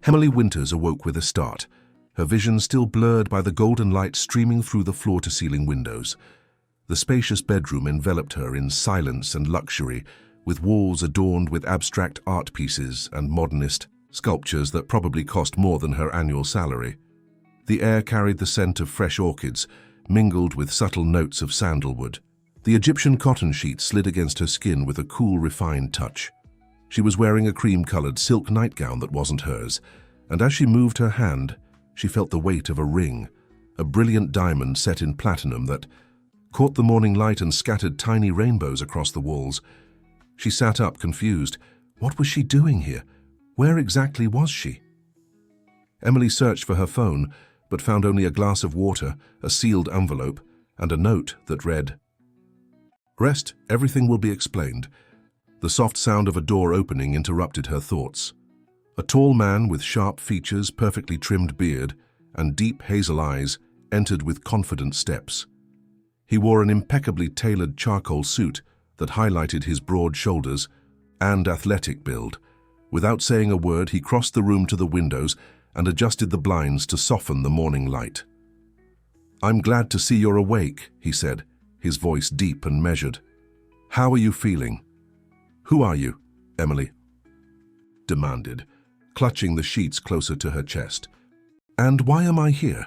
Emily Winters awoke with a start, her vision still blurred by the golden light streaming through the floor-to-ceiling windows. The spacious bedroom enveloped her in silence and luxury, with walls adorned with abstract art pieces and modernist sculptures that probably cost more than her annual salary. The air carried the scent of fresh orchids, mingled with subtle notes of sandalwood. The Egyptian cotton sheet slid against her skin with a cool, refined touch. She was wearing a cream-colored silk nightgown that wasn't hers, and as she moved her hand, she felt the weight of a ring, a brilliant diamond set in platinum that caught the morning light and scattered tiny rainbows across the walls. She sat up, confused. What was she doing here? Where exactly was she? Emily searched for her phone, but found only a glass of water, a sealed envelope, and a note that read, "Rest, everything will be explained." The soft sound of a door opening interrupted her thoughts. A tall man with sharp features, perfectly trimmed beard, and deep hazel eyes entered with confident steps. He wore an impeccably tailored charcoal suit that highlighted his broad shoulders and athletic build. Without saying a word, he crossed the room to the windows and adjusted the blinds to soften the morning light. "I'm glad to see you're awake," he said, his voice deep and measured. "How are you feeling?" "Who are you?" Emily demanded, clutching the sheets closer to her chest. "And why am I here?"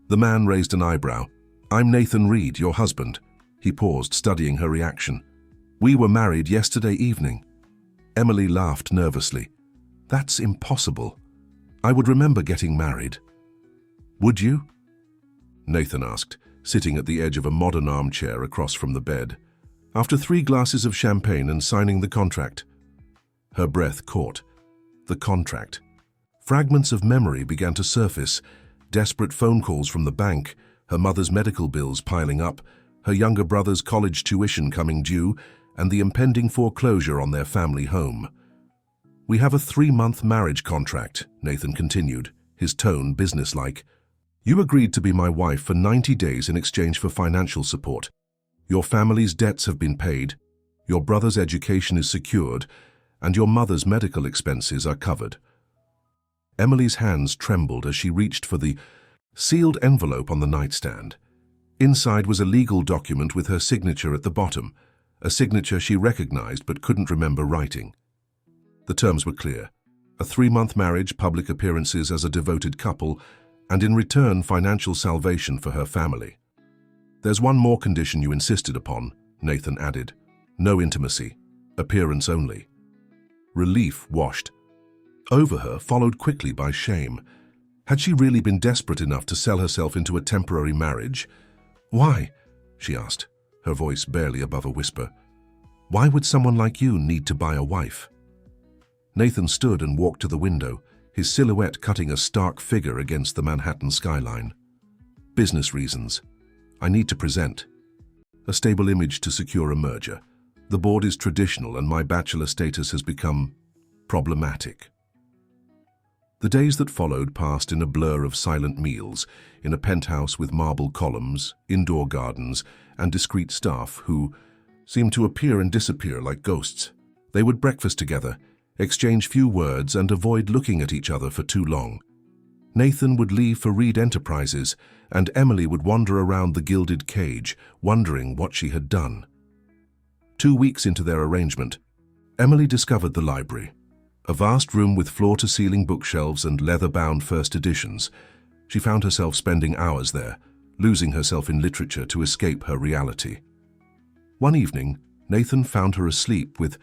The man raised an eyebrow. "I'm Nathan Reed, your husband." He paused, studying her reaction. "We were married yesterday evening." Emily laughed nervously. "That's impossible. I would remember getting married." "Would you?" Nathan asked, sitting at the edge of a modern armchair across from the bed. "After 3 glasses of champagne and signing the contract." Her breath caught. The contract. Fragments of memory began to surface, desperate phone calls from the bank, her mother's medical bills piling up, her younger brother's college tuition coming due, and the impending foreclosure on their family home. "We have a 3-month marriage contract," Nathan continued, his tone businesslike. "You agreed to be my wife for 90 days in exchange for financial support. Your family's debts have been paid, your brother's education is secured, and your mother's medical expenses are covered." Emily's hands trembled as she reached for the sealed envelope on the nightstand. Inside was a legal document with her signature at the bottom, a signature she recognized but couldn't remember writing. The terms were clear: a 3-month marriage, public appearances as a devoted couple, and in return financial salvation for her family. "There's one more condition you insisted upon," Nathan added. "No intimacy, appearance only." Relief washed over her, followed quickly by shame. Had she really been desperate enough to sell herself into a temporary marriage? "Why?" she asked, her voice barely above a whisper. "Why would someone like you need to buy a wife?" Nathan stood and walked to the window, his silhouette cutting a stark figure against the Manhattan skyline. "Business reasons. I need to present a stable image to secure a merger. The board is traditional and my bachelor status has become problematic." The days that followed passed in a blur of silent meals, in a penthouse with marble columns, indoor gardens, and discreet staff who seemed to appear and disappear like ghosts. They would breakfast together, exchange few words, and avoid looking at each other for too long. Nathan would leave for Reed Enterprises, and Emily would wander around the gilded cage, wondering what she had done. 2 weeks into their arrangement, Emily discovered the library. A vast room with floor-to-ceiling bookshelves and leather-bound first editions. She found herself spending hours there, losing herself in literature to escape her reality. One evening, Nathan found her asleep with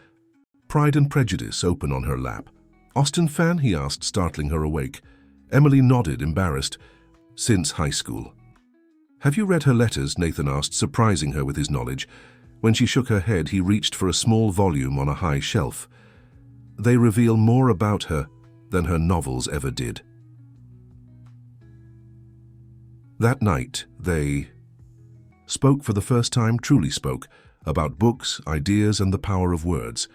Pride and Prejudice open on her lap. "Austen fan?" he asked, startling her awake. Emily nodded, embarrassed. "Since high school." "Have you read her letters?" Nathan asked, surprising her with his knowledge. When she shook her head, he reached for a small volume on a high shelf. "They reveal more about her than her novels ever did." That night, they spoke for the first time, truly spoke, about books, ideas, and the power of words.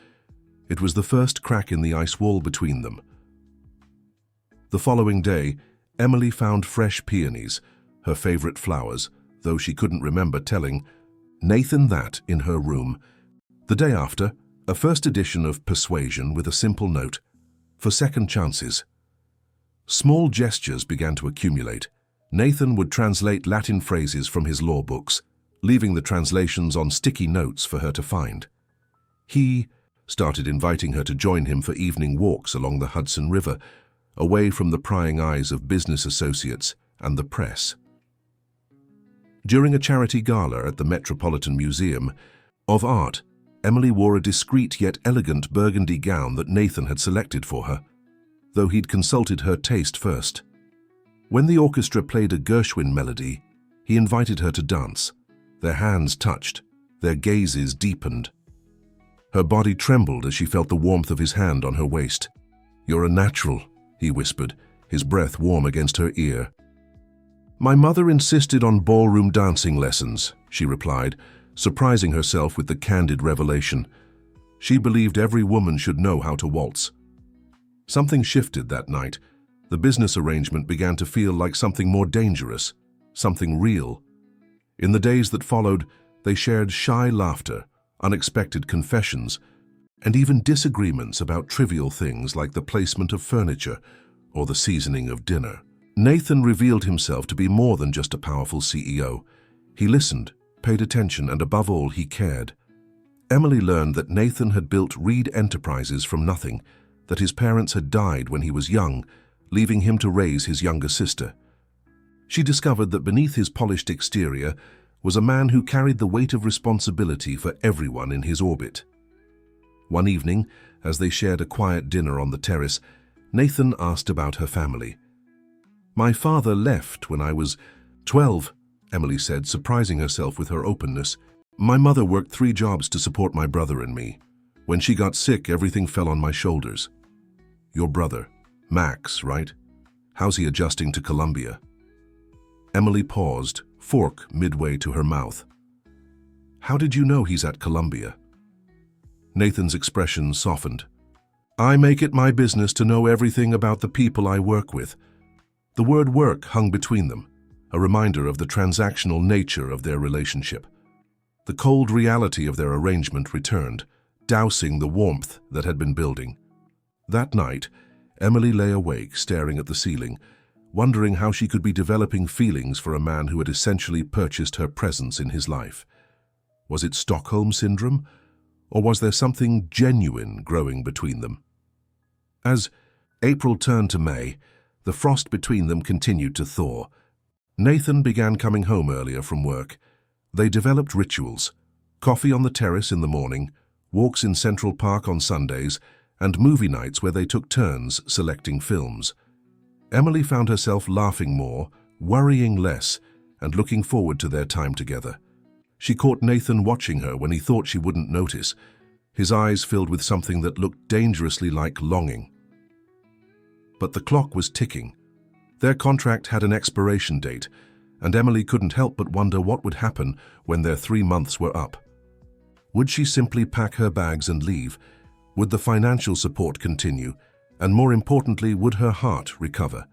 It was the first crack in the ice wall between them. The following day, Emily found fresh peonies, her favorite flowers, though she couldn't remember telling Nathan that in her room. The day after, a first edition of Persuasion with a simple note: "For second chances." Small gestures began to accumulate. Nathan would translate Latin phrases from his law books, leaving the translations on sticky notes for her to find. He started inviting her to join him for evening walks along the Hudson River, away from the prying eyes of business associates and the press. During a charity gala at the Metropolitan Museum of Art, Emily wore a discreet yet elegant burgundy gown that Nathan had selected for her, though he'd consulted her taste first. When the orchestra played a Gershwin melody, he invited her to dance. Their hands touched, their gazes deepened. Her body trembled as she felt the warmth of his hand on her waist. "You're a natural," he whispered, his breath warm against her ear. "My mother insisted on ballroom dancing lessons," she replied, surprising herself with the candid revelation. She believed every woman should know how to waltz. Something shifted that night. The business arrangement began to feel like something more dangerous, something real. In the days that followed, they shared shy laughter, unexpected confessions, and even disagreements about trivial things like the placement of furniture or the seasoning of dinner. Nathan revealed himself to be more than just a powerful CEO. He listened, paid attention, and above all, he cared. Emily learned that Nathan had built Reed Enterprises from nothing, that his parents had died when he was young, leaving him to raise his younger sister. She discovered that beneath his polished exterior was a man who carried the weight of responsibility for everyone in his orbit. One evening, as they shared a quiet dinner on the terrace, Nathan asked about her family. "My father left when I was 12, Emily said, surprising herself with her openness. "My mother worked 3 jobs to support my brother and me. When she got sick, everything fell on my shoulders." "Your brother, Max, right? How's he adjusting to Columbia?" Emily paused, fork midway to her mouth. "How did you know he's at Columbia?" Nathan's expression softened. "I make it my business to know everything about the people I work with." The word work hung between them, a reminder of the transactional nature of their relationship. The cold reality of their arrangement returned, dousing the warmth that had been building. That night, Emily lay awake, staring at the ceiling, wondering how she could be developing feelings for a man who had essentially purchased her presence in his life. Was it Stockholm Syndrome, or was there something genuine growing between them? As April turned to May, the frost between them continued to thaw. Nathan began coming home earlier from work. They developed rituals: coffee on the terrace in the morning, walks in Central Park on Sundays, and movie nights where they took turns selecting films. Emily found herself laughing more, worrying less, and looking forward to their time together. She caught Nathan watching her when he thought she wouldn't notice, his eyes filled with something that looked dangerously like longing. But the clock was ticking. Their contract had an expiration date, and Emily couldn't help but wonder what would happen when their 3 months were up. Would she simply pack her bags and leave? Would the financial support continue? And more importantly, would her heart recover?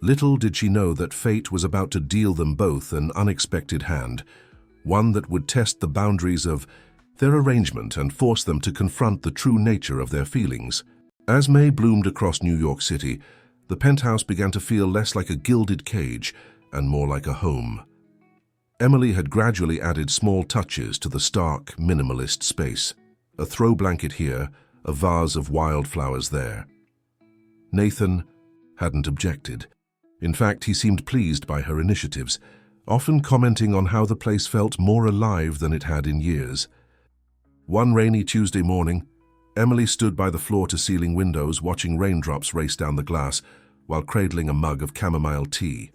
Little did she know that fate was about to deal them both an unexpected hand, one that would test the boundaries of their arrangement and force them to confront the true nature of their feelings. As May bloomed across New York City, the penthouse began to feel less like a gilded cage and more like a home. Emily had gradually added small touches to the stark, minimalist space. A throw blanket here, a vase of wildflowers there. Nathan hadn't objected. In fact, he seemed pleased by her initiatives, often commenting on how the place felt more alive than it had in years. One rainy Tuesday morning, Emily stood by the floor-to-ceiling windows watching raindrops race down the glass while cradling a mug of chamomile tea.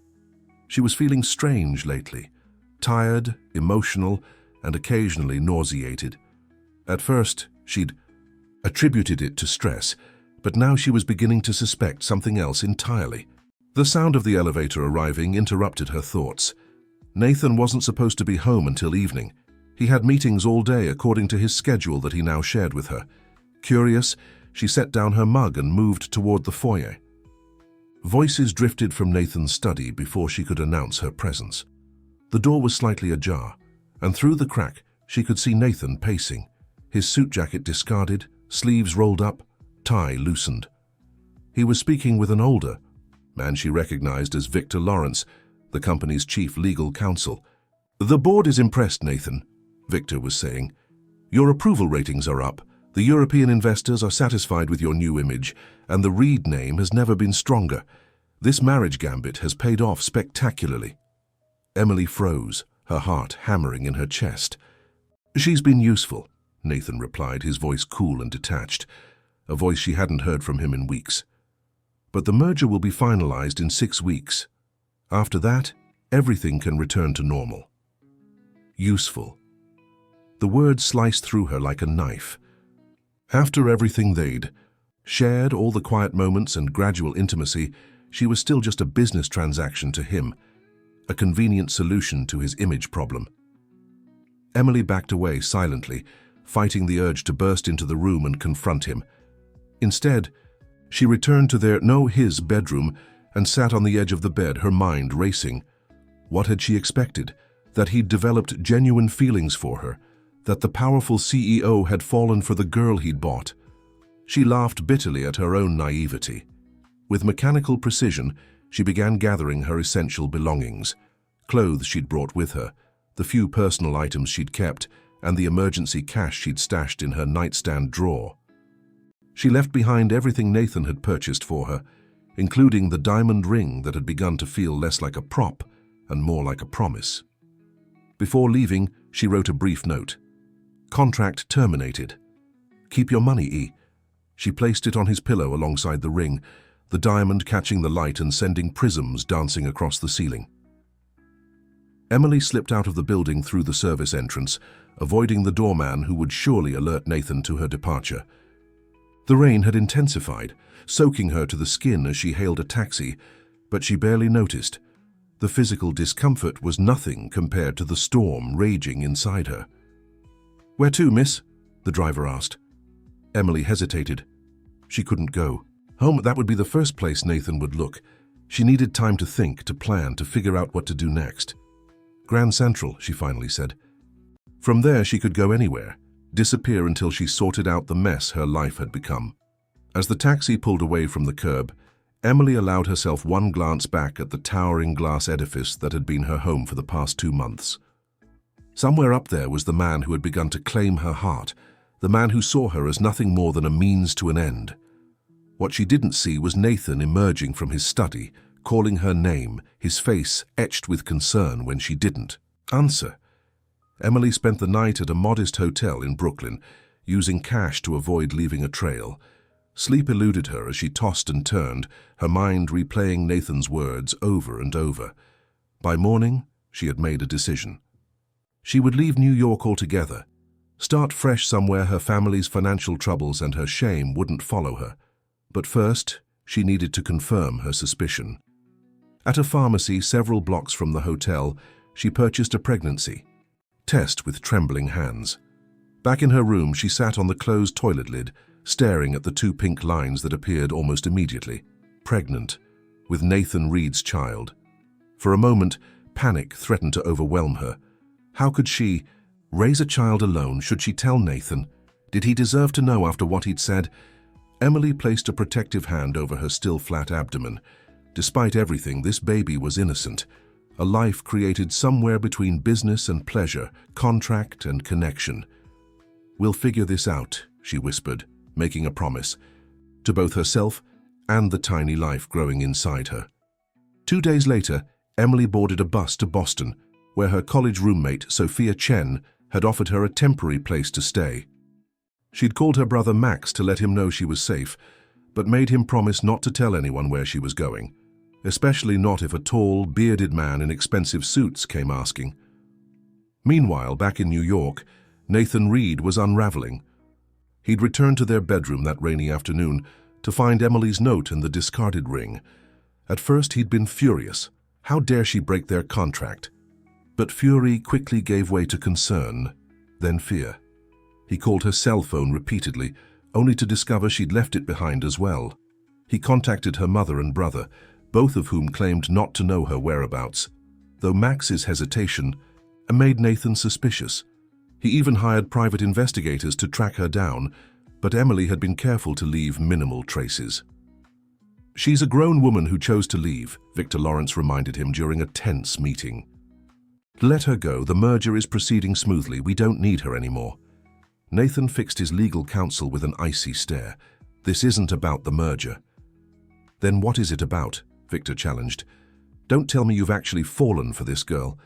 She was feeling strange lately, tired, emotional, and occasionally nauseated. At first, she'd attributed it to stress, but now she was beginning to suspect something else entirely. The sound of the elevator arriving interrupted her thoughts. Nathan wasn't supposed to be home until evening. He had meetings all day according to his schedule that he now shared with her. Curious, she set down her mug and moved toward the foyer. Voices drifted from Nathan's study before she could announce her presence. The door was slightly ajar, and through the crack she could see Nathan pacing, his suit jacket discarded, sleeves rolled up, tie loosened. He was speaking with an older man she recognized as Victor Lawrence, the company's chief legal counsel. "The board is impressed, Nathan," Victor was saying. "Your approval ratings are up. The European investors are satisfied with your new image, and the Reed name has never been stronger. This marriage gambit has paid off spectacularly." Emily froze, her heart hammering in her chest. "She's been useful," Nathan replied, his voice cool and detached, a voice she hadn't heard from him in weeks. "But the merger will be finalized in 6 weeks. After that, everything can return to normal." Useful. The word sliced through her like a knife. After everything they'd shared, all the quiet moments and gradual intimacy, she was still just a business transaction to him, a convenient solution to his image problem. Emily backed away silently, fighting the urge to burst into the room and confront him. Instead, she returned to his bedroom and sat on the edge of the bed, her mind racing. What had she expected? That he'd developed genuine feelings for her, that the powerful CEO had fallen for the girl he'd bought. She laughed bitterly at her own naivety. With mechanical precision, she began gathering her essential belongings, clothes she'd brought with her, the few personal items she'd kept, and the emergency cash she'd stashed in her nightstand drawer. She left behind everything Nathan had purchased for her, including the diamond ring that had begun to feel less like a prop and more like a promise. Before leaving, she wrote a brief note. "Contract terminated. Keep your money, E." She placed it on his pillow alongside the ring, the diamond catching the light and sending prisms dancing across the ceiling. Emily slipped out of the building through the service entrance, avoiding the doorman who would surely alert Nathan to her departure. The rain had intensified, soaking her to the skin as she hailed a taxi, but she barely noticed. The physical discomfort was nothing compared to the storm raging inside her. "Where to, miss?" the driver asked. Emily hesitated. She couldn't go. Home, that would be the first place Nathan would look. She needed time to think, to plan, to figure out what to do next. "Grand Central," she finally said. From there she could go anywhere, disappear until she sorted out the mess her life had become. As the taxi pulled away from the curb, Emily allowed herself one glance back at the towering glass edifice that had been her home for the past 2 months. Somewhere up there was the man who had begun to claim her heart, the man who saw her as nothing more than a means to an end. What she didn't see was Nathan emerging from his study, calling her name, his face etched with concern when she didn't answer. Emily spent the night at a modest hotel in Brooklyn, using cash to avoid leaving a trail. Sleep eluded her as she tossed and turned, her mind replaying Nathan's words over and over. By morning, she had made a decision. She would leave New York altogether, start fresh somewhere her family's financial troubles and her shame wouldn't follow her. But first, she needed to confirm her suspicion. At a pharmacy several blocks from the hotel, she purchased a pregnancy test with trembling hands. Back in her room, she sat on the closed toilet lid, staring at the 2 pink lines that appeared almost immediately. Pregnant, with Nathan Reed's child. For a moment, panic threatened to overwhelm her. How could she raise a child alone? Should she tell Nathan? Did he deserve to know after what he'd said? Emily placed a protective hand over her still flat abdomen. Despite everything, this baby was innocent. A life created somewhere between business and pleasure, contract and connection. "We'll figure this out," she whispered, making a promise, to both herself and the tiny life growing inside her. 2 days later, Emily boarded a bus to Boston, where her college roommate, Sophia Chen, had offered her a temporary place to stay. She'd called her brother Max to let him know she was safe, but made him promise not to tell anyone where she was going, especially not if a tall, bearded man in expensive suits came asking. Meanwhile, back in New York, Nathan Reed was unraveling. He'd returned to their bedroom that rainy afternoon to find Emily's note and the discarded ring. At first, he'd been furious. How dare she break their contract? But fury quickly gave way to concern, then fear. He called her cell phone repeatedly, only to discover she'd left it behind as well. He contacted her mother and brother, both of whom claimed not to know her whereabouts, though Max's hesitation made Nathan suspicious. He even hired private investigators to track her down, but Emily had been careful to leave minimal traces. She's a grown woman who chose to leave, Victor Lawrence reminded him during a tense meeting. Let her go. The merger is proceeding smoothly. We don't need her anymore. Nathan fixed his legal counsel with an icy stare. This isn't about the merger. Then what is it about? Victor challenged. Don't tell me you've actually fallen for this girl.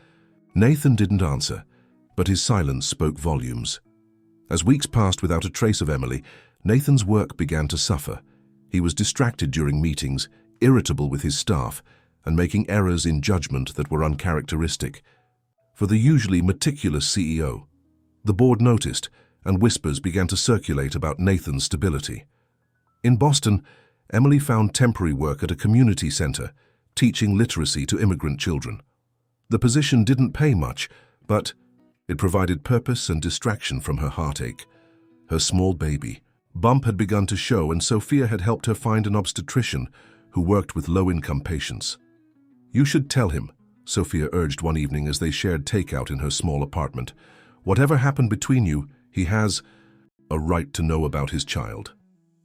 Nathan didn't answer, but his silence spoke volumes. As weeks passed without a trace of Emily, Nathan's work began to suffer. He was distracted during meetings, irritable with his staff, and making errors in judgment that were uncharacteristic. For the usually meticulous CEO, the board noticed, and whispers began to circulate about Nathan's stability. In Boston, Emily found temporary work at a community center, teaching literacy to immigrant children. The position didn't pay much, but it provided purpose and distraction from her heartache. Her small baby bump had begun to show, and Sophia had helped her find an obstetrician who worked with low-income patients. You should tell him, Sophia urged one evening as they shared takeout in her small apartment. Whatever happened between you, he has a right to know about his child.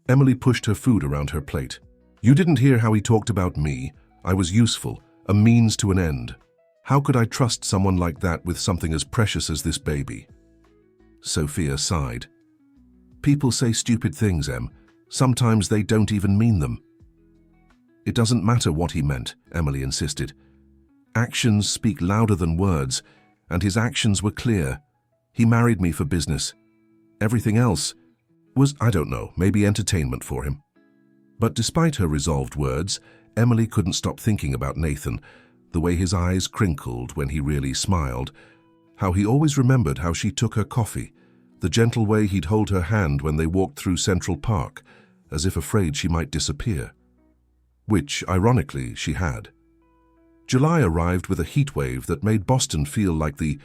Emily pushed her food around her plate. You didn't hear how he talked about me. I was useful, a means to an end. How could I trust someone like that with something as precious as this baby? Sophia sighed. People say stupid things, Em. Sometimes they don't even mean them. It doesn't matter what he meant, Emily insisted. Actions speak louder than words, and his actions were clear. He married me for business. Everything else was, I don't know, maybe entertainment for him. But despite her resolved words, Emily couldn't stop thinking about Nathan, the way his eyes crinkled when he really smiled, how he always remembered how she took her coffee, the gentle way he'd hold her hand when they walked through Central Park, as if afraid she might disappear. Which, ironically, she had. July arrived with a heat wave that made Boston feel like the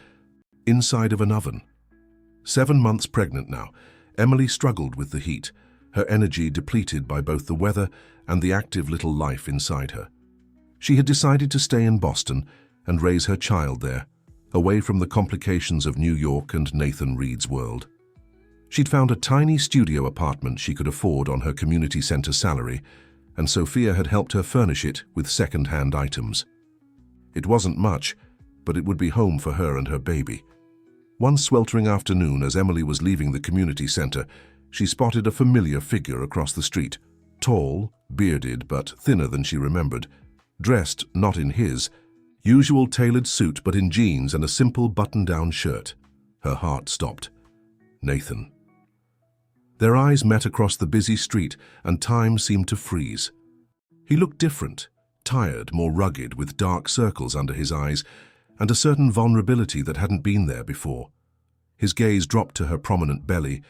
inside of an oven. 7 months pregnant now, Emily struggled with the heat, her energy depleted by both the weather and the active little life inside her. She had decided to stay in Boston and raise her child there, away from the complications of New York and Nathan Reed's world. She'd found a tiny studio apartment she could afford on her community center salary, and Sophia had helped her furnish it with second-hand items. It wasn't much, but it would be home for her and her baby. One sweltering afternoon, as Emily was leaving the community center, she spotted a familiar figure across the street, tall, bearded, but thinner than she remembered, dressed not in his usual tailored suit but in jeans and a simple button-down shirt. Her heart stopped. Nathan. Their eyes met across the busy street, and time seemed to freeze. He looked different, tired, more rugged, with dark circles under his eyes, and a certain vulnerability that hadn't been there before. His gaze dropped to her prominent belly,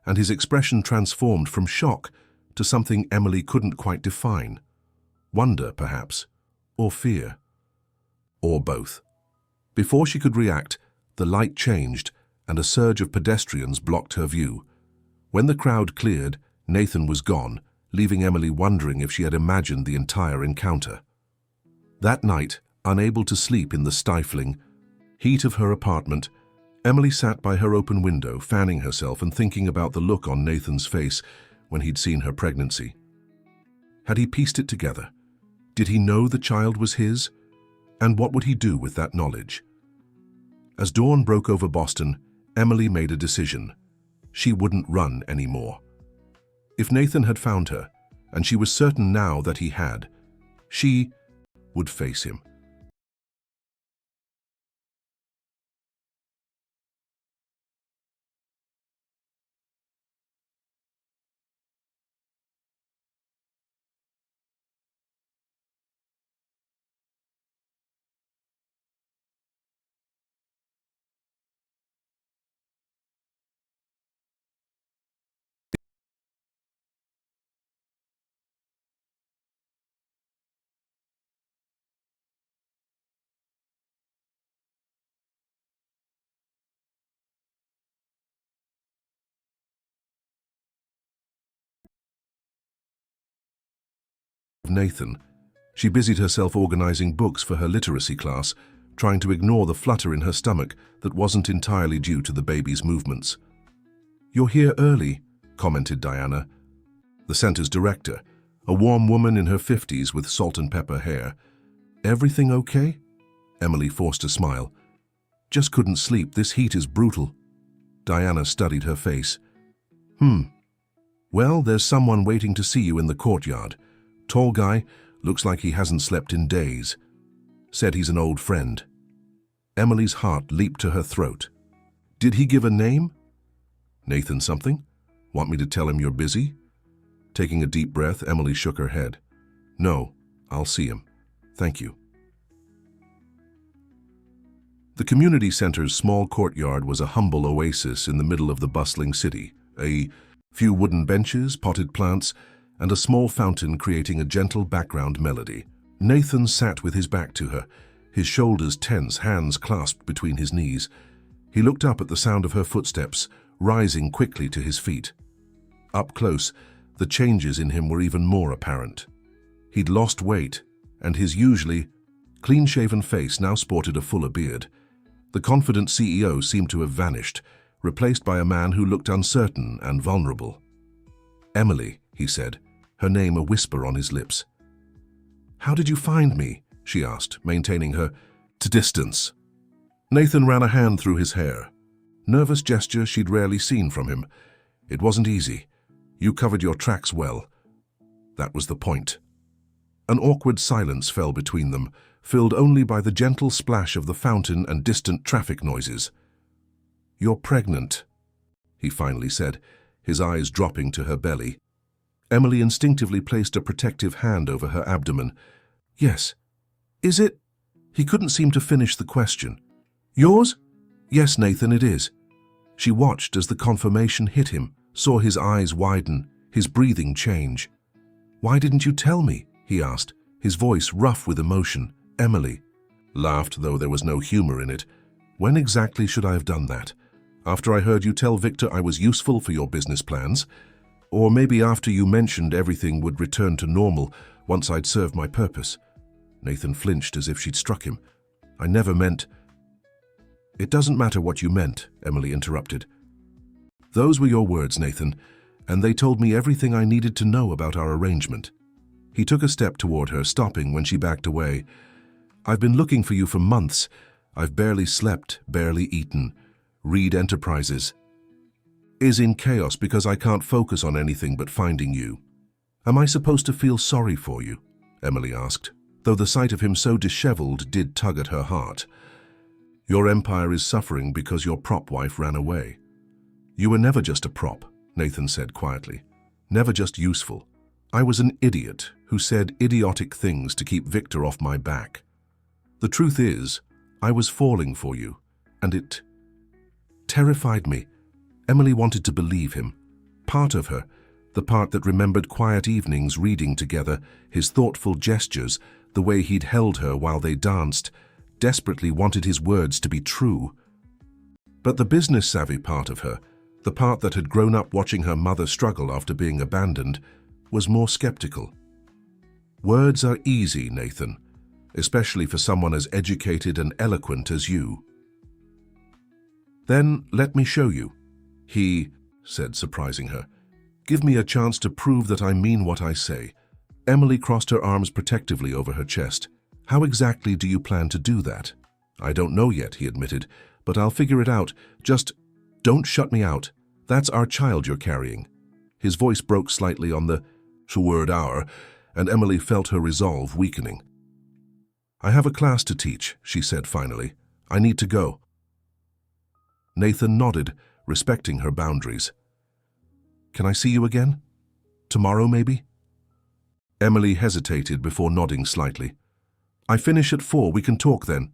and his expression transformed from shock to something Emily couldn't quite define. Wonder, perhaps, or fear. Or both. Before she could react, the light changed, and a surge of pedestrians blocked her view. When the crowd cleared, Nathan was gone, leaving Emily wondering if she had imagined the entire encounter. That night, unable to sleep in the stifling heat of her apartment, Emily sat by her open window, fanning herself and thinking about the look on Nathan's face when he'd seen her pregnancy. Had he pieced it together? Did he know the child was his? And what would he do with that knowledge? As dawn broke over Boston, Emily made a decision. She wouldn't run anymore. If Nathan had found her, and she was certain now that he had, she would face him. Nathan, she busied herself organizing books for her literacy class, trying to ignore the flutter in her stomach that wasn't entirely due to the baby's movements. "You're here early," commented Diana, the center's director, a warm woman in her 50s with salt and pepper hair. "Everything okay?" Emily forced a smile. "Just couldn't sleep. This heat is brutal." Diana studied her face. Well, there's someone waiting to see you in the courtyard. Tall guy, looks like he hasn't slept in days. Said he's an old friend." Emily's heart leaped to her throat. "Did he give a name?" "Nathan something? Want me to tell him you're busy?" Taking a deep breath, Emily shook her head. "No, I'll see him. Thank you." The community center's small courtyard was a humble oasis in the middle of the bustling city. A few wooden benches, potted plants, and a small fountain creating a gentle background melody. Nathan sat with his back to her, his shoulders tense, hands clasped between his knees. He looked up at the sound of her footsteps, rising quickly to his feet. Up close, the changes in him were even more apparent. He'd lost weight, and his usually clean-shaven face now sported a fuller beard. The confident CEO seemed to have vanished, replaced by a man who looked uncertain and vulnerable. "Emily," he said, her name a whisper on his lips. "How did you find me?" she asked, maintaining her distance. Nathan ran a hand through his hair. Nervous gesture she'd rarely seen from him. "It wasn't easy. You covered your tracks well. That was the point." An awkward silence fell between them, filled only by the gentle splash of the fountain and distant traffic noises. "You're pregnant," he finally said, his eyes dropping to her belly. Emily instinctively placed a protective hand over her abdomen. "Yes. Is it?" He couldn't seem to finish the question. "Yours?" "Yes, Nathan, it is." She watched as the confirmation hit him, saw his eyes widen, his breathing change. "Why didn't you tell me?" he asked, his voice rough with emotion. Emily laughed, though there was no humor in it. "When exactly should I have done that? After I heard you tell Victor I was useful for your business plans? Or maybe after you mentioned everything would return to normal once I'd served my purpose?" Nathan flinched as if she'd struck him. "I never meant—" "It doesn't matter what you meant," Emily interrupted. "Those were your words, Nathan, and they told me everything I needed to know about our arrangement." He took a step toward her, stopping when she backed away. "I've been looking for you for months. I've barely slept, barely eaten. Reed Enterprises is in chaos because I can't focus on anything but finding you." "Am I supposed to feel sorry for you?" Emily asked, though the sight of him so disheveled did tug at her heart. "Your empire is suffering because your prop wife ran away." "You were never just a prop," Nathan said quietly. "Never just useful. I was an idiot who said idiotic things to keep Victor off my back. The truth is, I was falling for you, and it terrified me." Emily wanted to believe him. Part of her, the part that remembered quiet evenings reading together, his thoughtful gestures, the way he'd held her while they danced, desperately wanted his words to be true. But the business-savvy part of her, the part that had grown up watching her mother struggle after being abandoned, was more skeptical. "Words are easy, Nathan, especially for someone as educated and eloquent as you." "Then let me show you," he said, surprising her. "Give me a chance to prove that I mean what I say." Emily crossed her arms protectively over her chest. "How exactly do you plan to do that?" "I don't know yet," he admitted, "but I'll figure it out. Just don't shut me out. That's our child you're carrying." His voice broke slightly on the word "our," and Emily felt her resolve weakening. "I have a class to teach," she said finally. "I need to go." Nathan nodded, respecting her boundaries. "Can I see you again? Tomorrow, maybe?" Emily hesitated before nodding slightly. "I finish at 4, we can talk then."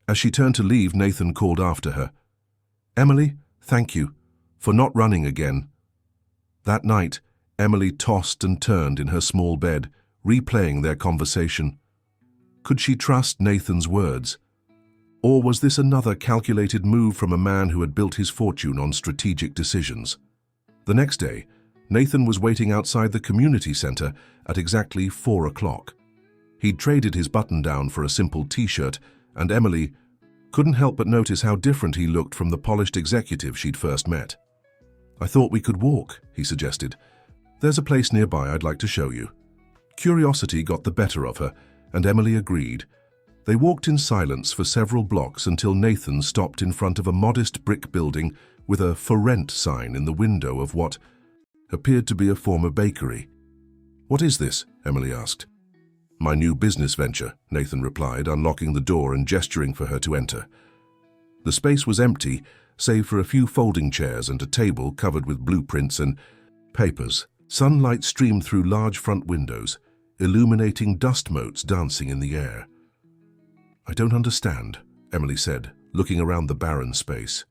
As she turned to leave, Nathan called after her. "Emily, thank you for not running again." That night, Emily tossed and turned in her small bed, replaying their conversation. Could she trust Nathan's words? Or was this another calculated move from a man who had built his fortune on strategic decisions? The next day, Nathan was waiting outside the community center at exactly 4 o'clock. He'd traded his button-down for a simple t-shirt, and Emily couldn't help but notice how different he looked from the polished executive she'd first met. "I thought we could walk," he suggested. "There's a place nearby I'd like to show you." Curiosity got the better of her, and Emily agreed. They walked in silence for several blocks until Nathan stopped in front of a modest brick building with a "For Rent" sign in the window of what appeared to be a former bakery. "What is this?" Emily asked. "My new business venture," Nathan replied, unlocking the door and gesturing for her to enter. The space was empty, save for a few folding chairs and a table covered with blueprints and papers. Sunlight streamed through large front windows, illuminating dust motes dancing in the air. "I don't understand," Emily said, looking around the barren space.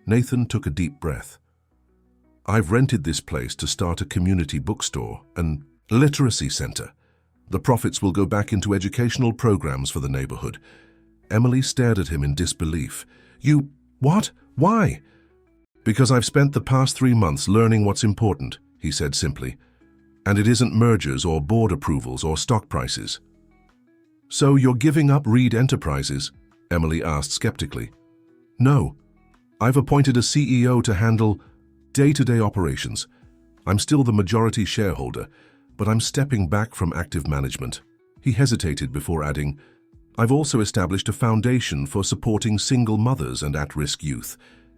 Nathan took a deep breath. "I've rented this place to start a community bookstore, an literacy center. The profits will go back into educational programs for the neighborhood." Emily stared at him in disbelief. "You... what? Why?" "Because I've spent the past 3 months learning what's important," he said simply. "And it isn't mergers or board approvals or stock prices." "So you're giving up Reed Enterprises?" Emily asked skeptically. "No. I've appointed a CEO to handle day-to-day operations. I'm still the majority shareholder, but I'm stepping back from active management." He hesitated before adding, "I've also established a foundation for supporting single mothers and at-risk youth.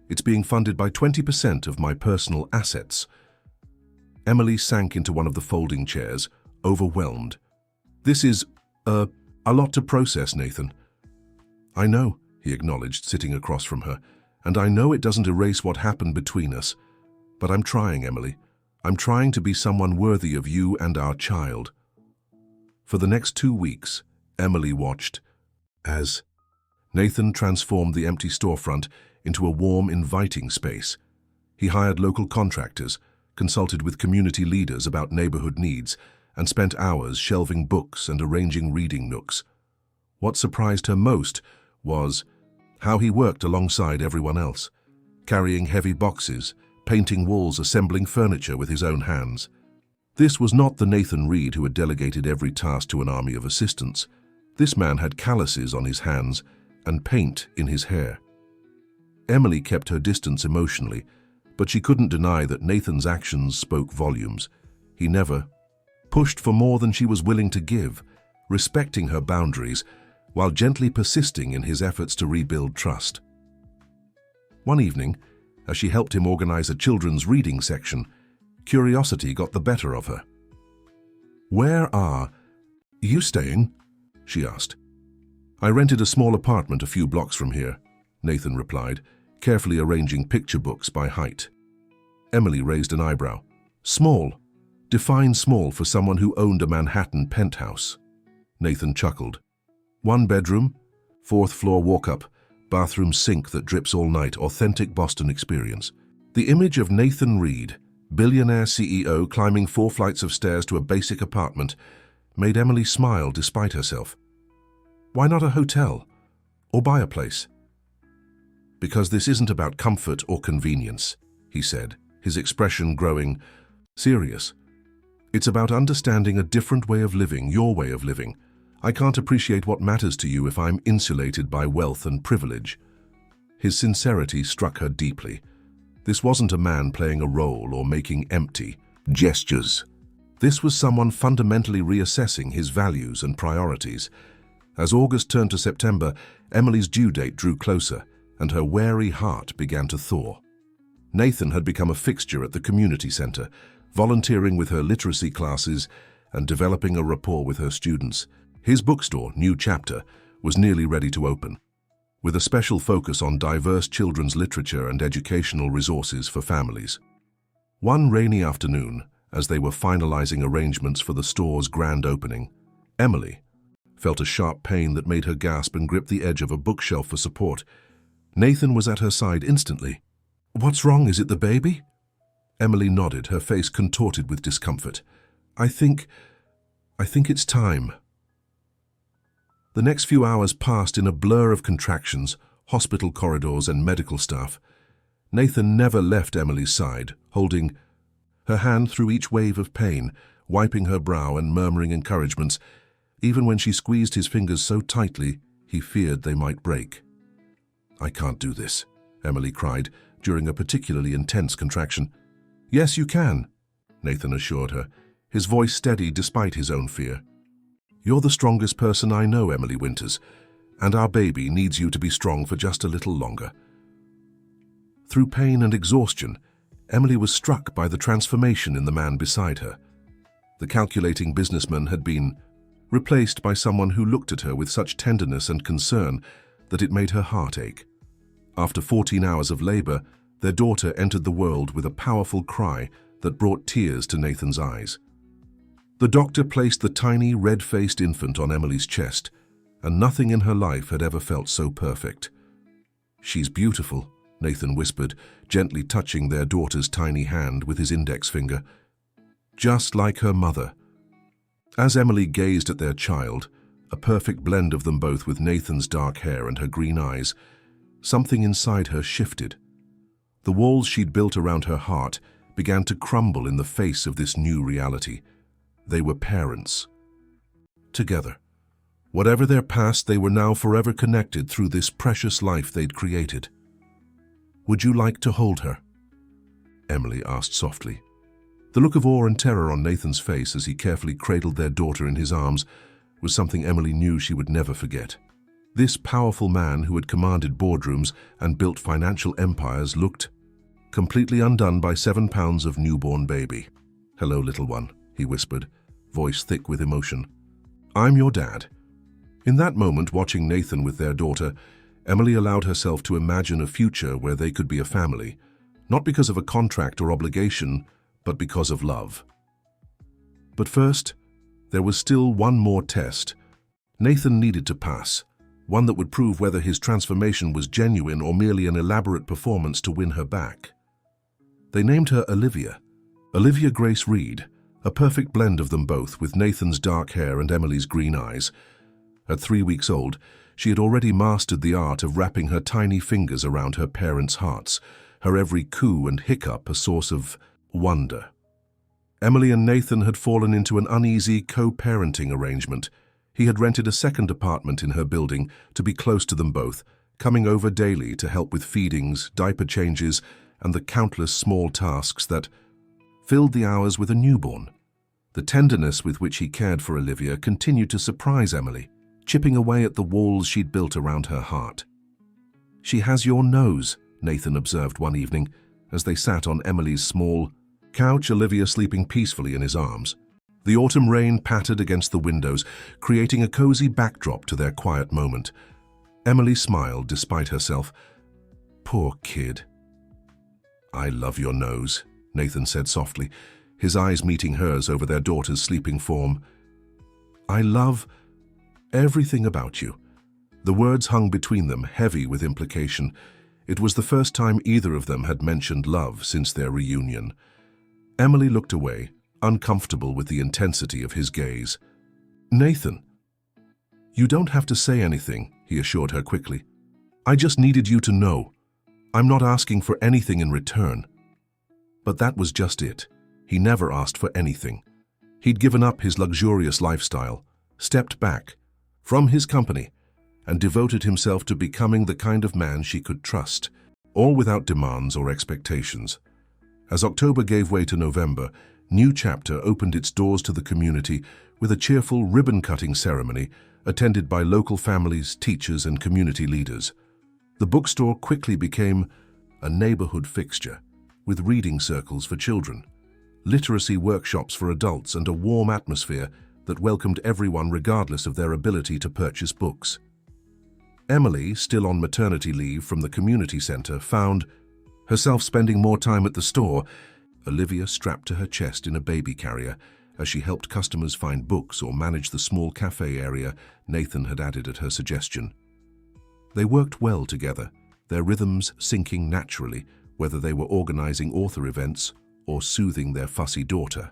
It's being funded by 20% of my personal assets." Emily sank into one of the folding chairs, overwhelmed. "This is, a lot to process, Nathan." "I know," he acknowledged, sitting across from her, "and I know it doesn't erase what happened between us. But I'm trying, Emily. I'm trying to be someone worthy of you and our child." For the next 2 weeks, Emily watched as Nathan transformed the empty storefront into a warm, inviting space. He hired local contractors, consulted with community leaders about neighborhood needs, and spent hours shelving books and arranging reading nooks. What surprised her most was how he worked alongside everyone else, carrying heavy boxes, painting walls, assembling furniture with his own hands. This was not the Nathan Reed who had delegated every task to an army of assistants. This man had calluses on his hands and paint in his hair. Emily kept her distance emotionally, but she couldn't deny that Nathan's actions spoke volumes. He never pushed for more than she was willing to give, respecting her boundaries while gently persisting in his efforts to rebuild trust. One evening, as she helped him organize a children's reading section, curiosity got the better of her. "Where are you staying?" she asked. "I rented a small apartment a few blocks from here," Nathan replied, carefully arranging picture books by height. Emily raised an eyebrow. "Small? Define small for someone who owned a Manhattan penthouse." Nathan chuckled. "1 bedroom, 4th floor walk-up, bathroom sink that drips all night, authentic Boston experience." The image of Nathan Reed, billionaire CEO, climbing 4 flights of stairs to a basic apartment made Emily smile despite herself. "Why not a hotel? Or buy a place?" "Because this isn't about comfort or convenience," he said, his expression growing serious. "It's about understanding a different way of living, your way of living. I can't appreciate what matters to you if I'm insulated by wealth and privilege." His sincerity struck her deeply. This wasn't a man playing a role or making empty gestures. This was someone fundamentally reassessing his values and priorities. As August turned to September, Emily's due date drew closer, and her wary heart began to thaw. Nathan had become a fixture at the community center, volunteering with her literacy classes and developing a rapport with her students. His bookstore, New Chapter, was nearly ready to open, with a special focus on diverse children's literature and educational resources for families. One rainy afternoon, as they were finalizing arrangements for the store's grand opening, Emily felt a sharp pain that made her gasp and grip the edge of a bookshelf for support. Nathan was at her side instantly. "What's wrong? Is it the baby?" Emily nodded, her face contorted with discomfort. I think it's time." The next few hours passed in a blur of contractions, hospital corridors, and medical staff. Nathan never left Emily's side, holding her hand through each wave of pain, wiping her brow and murmuring encouragements, even when she squeezed his fingers so tightly he feared they might break. "I can't do this," Emily cried during a particularly intense contraction. "Yes, you can," Nathan assured her, his voice steady despite his own fear. "You're the strongest person I know, Emily Winters, and our baby needs you to be strong for just a little longer." Through pain and exhaustion, Emily was struck by the transformation in the man beside her. The calculating businessman had been replaced by someone who looked at her with such tenderness and concern that it made her heart ache. After 14 hours of labor, their daughter entered the world with a powerful cry that brought tears to Nathan's eyes. The doctor placed the tiny, red-faced infant on Emily's chest, and nothing in her life had ever felt so perfect. "She's beautiful," Nathan whispered, gently touching their daughter's tiny hand with his index finger. "Just like her mother." As Emily gazed at their child, a perfect blend of them both with Nathan's dark hair and her green eyes, something inside her shifted. The walls she'd built around her heart began to crumble in the face of this new reality. They were parents. Together. Whatever their past, they were now forever connected through this precious life they'd created. "Would you like to hold her?" Emily asked softly. The look of awe and terror on Nathan's face as he carefully cradled their daughter in his arms was something Emily knew she would never forget. This powerful man who had commanded boardrooms and built financial empires looked completely undone by 7 pounds of newborn baby. "Hello, little one," he whispered, voice thick with emotion. "I'm your dad." In that moment, watching Nathan with their daughter, Emily allowed herself to imagine a future where they could be a family, not because of a contract or obligation, but because of love. But first, there was still one more test Nathan needed to pass, one that would prove whether his transformation was genuine or merely an elaborate performance to win her back. They named her Olivia Grace Reed, a perfect blend of them both, with Nathan's dark hair and Emily's green eyes. At 3 weeks old, she had already mastered the art of wrapping her tiny fingers around her parents' hearts, her every coo and hiccup a source of wonder. Emily and Nathan had fallen into an uneasy co-parenting arrangement. He had rented a second apartment in her building to be close to them both, coming over daily to help with feedings, diaper changes, and the countless small tasks that filled the hours with a newborn. The tenderness with which he cared for Olivia continued to surprise Emily, chipping away at the walls she'd built around her heart. "She has your nose," Nathan observed one evening, as they sat on Emily's small couch, Olivia sleeping peacefully in his arms. The autumn rain pattered against the windows, creating a cozy backdrop to their quiet moment. Emily smiled despite herself. "Poor kid." "I love your nose," Nathan said softly, his eyes meeting hers over their daughter's sleeping form. "I love everything about you." The words hung between them, heavy with implication. It was the first time either of them had mentioned love since their reunion. Emily looked away, uncomfortable with the intensity of his gaze. "Nathan." "You don't have to say anything," he assured her quickly. "I just needed you to know. I'm not asking for anything in return." But that was just it. He never asked for anything. He'd given up his luxurious lifestyle, stepped back from his company, and devoted himself to becoming the kind of man she could trust, all without demands or expectations. As October gave way to November, New Chapter opened its doors to the community with a cheerful ribbon-cutting ceremony attended by local families, teachers, and community leaders. The bookstore quickly became a neighborhood fixture, with reading circles for children, literacy workshops for adults, and a warm atmosphere that welcomed everyone regardless of their ability to purchase books. Emily, still on maternity leave from the community center, found herself spending more time at the store, Olivia strapped to her chest in a baby carrier as she helped customers find books or manage the small cafe area Nathan had added at her suggestion. They worked well together, their rhythms syncing naturally, whether they were organizing author events or soothing their fussy daughter.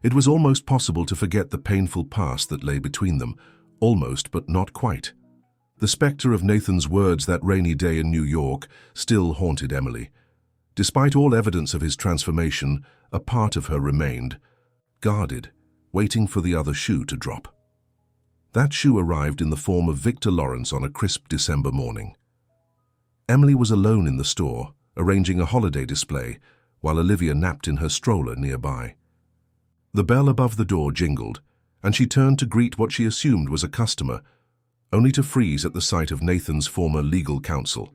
It was almost possible to forget the painful past that lay between them, almost but not quite. The specter of Nathan's words that rainy day in New York still haunted Emily. Despite all evidence of his transformation, a part of her remained, guarded, waiting for the other shoe to drop. That shoe arrived in the form of Victor Lawrence on a crisp December morning. Emily was alone in the store, arranging a holiday display, while Olivia napped in her stroller nearby. The bell above the door jingled, and she turned to greet what she assumed was a customer, only to freeze at the sight of Nathan's former legal counsel.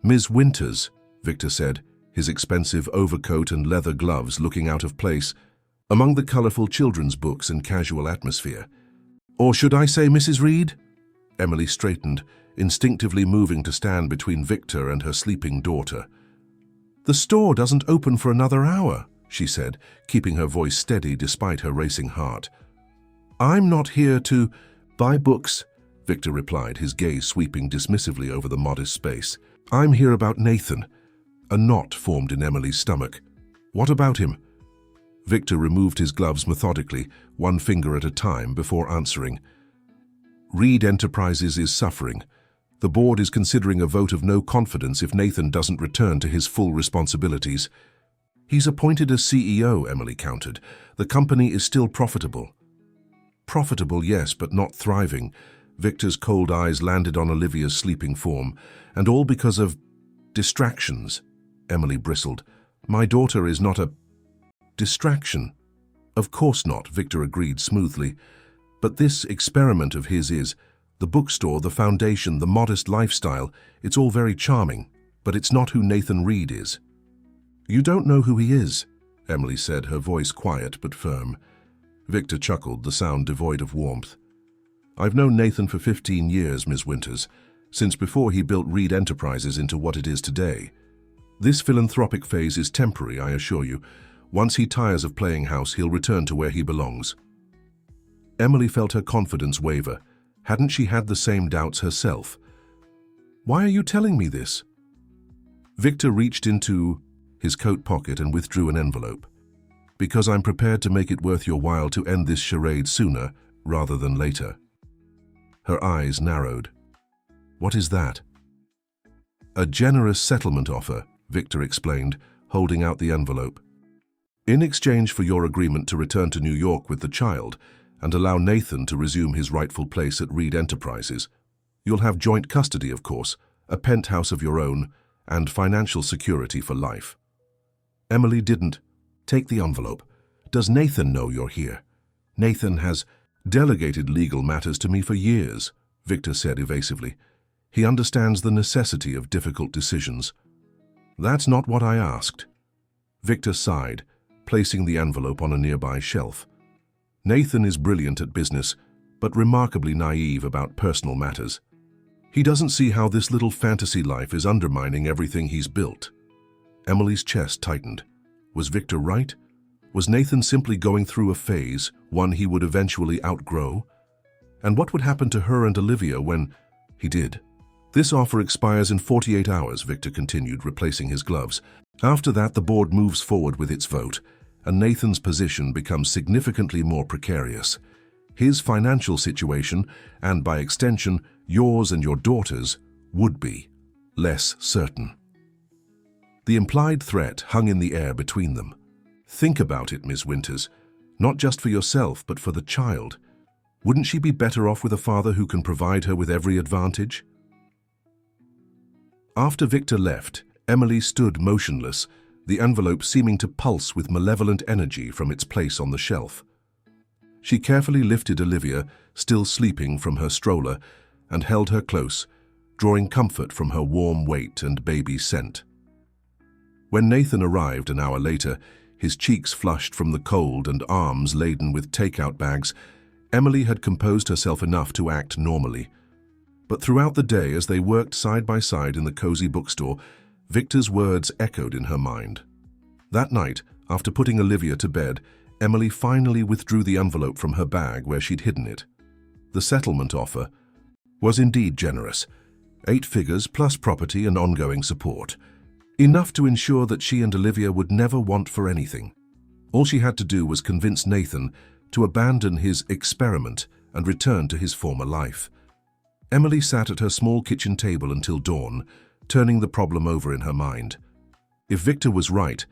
"Ms. Winters," Victor said, his expensive overcoat and leather gloves looking out of place among the colorful children's books and casual atmosphere. "Or should I say Mrs. Reed?" Emily straightened, instinctively moving to stand between Victor and her sleeping daughter. "The store doesn't open for another hour," she said, keeping her voice steady despite her racing heart. "I'm not here to buy books," Victor replied, his gaze sweeping dismissively over the modest space. "I'm here about Nathan." A knot formed in Emily's stomach. "What about him?" Victor removed his gloves methodically, one finger at a time, before answering. "Reed Enterprises is suffering. The board is considering a vote of no confidence if Nathan doesn't return to his full responsibilities." "He's appointed as CEO," Emily countered. "The company is still profitable." "Profitable, yes, but not thriving." Victor's cold eyes landed on Olivia's sleeping form. "And all because of distractions." Emily bristled. "My daughter is not a distraction." "Of course not," Victor agreed smoothly. "But this experiment of his is, the bookstore, the foundation, the modest lifestyle, it's all very charming, but it's not who Nathan Reed is." "You don't know who he is," Emily said, her voice quiet but firm. Victor chuckled, the sound devoid of warmth. "I've known Nathan for 15 years, Ms. Winters, since before he built Reed Enterprises into what it is today. This philanthropic phase is temporary, I assure you. Once he tires of playing house, he'll return to where he belongs." Emily felt her confidence waver. Hadn't she had the same doubts herself? "Why are you telling me this?" Victor reached into his coat pocket and withdrew an envelope. "Because I'm prepared to make it worth your while to end this charade sooner rather than later." Her eyes narrowed. "What is that?" "A generous settlement offer," Victor explained, holding out the envelope. "In exchange for your agreement to return to New York with the child and allow Nathan to resume his rightful place at Reed Enterprises. You'll have joint custody, of course, a penthouse of your own, and financial security for life." Emily didn't. "Take the envelope. Does Nathan know you're here?" "Nathan has delegated legal matters to me for years," Victor said evasively. "He understands the necessity of difficult decisions." "That's not what I asked." Victor sighed, placing the envelope on a nearby shelf. "Nathan is brilliant at business, but remarkably naive about personal matters. He doesn't see how this little fantasy life is undermining everything he's built." Emily's chest tightened. Was Victor right? Was Nathan simply going through a phase, one he would eventually outgrow? And what would happen to her and Olivia when he did? "This offer expires in 48 hours, Victor continued, replacing his gloves. "After that, the board moves forward with its vote, and Nathan's position becomes significantly more precarious. His financial situation, and by extension, yours and your daughter's, would be less certain." The implied threat hung in the air between them. "Think about it, Ms. Winters. Not just for yourself, but for the child. Wouldn't she be better off with a father who can provide her with every advantage?" After Victor left, Emily stood motionless, the envelope seeming to pulse with malevolent energy from its place on the shelf. She carefully lifted Olivia, still sleeping, from her stroller and held her close, drawing comfort from her warm weight and baby scent. When Nathan arrived an hour later, his cheeks flushed from the cold and arms laden with takeout bags, Emily had composed herself enough to act normally. But throughout the day, as they worked side by side in the cozy bookstore, Victor's words echoed in her mind. That night, after putting Olivia to bed, Emily finally withdrew the envelope from her bag where she'd hidden it. The settlement offer was indeed generous. 8 figures plus property and ongoing support. Enough to ensure that she and Olivia would never want for anything. All she had to do was convince Nathan to abandon his experiment and return to his former life. Emily sat at her small kitchen table until dawn, turning the problem over in her mind. If Victor was right,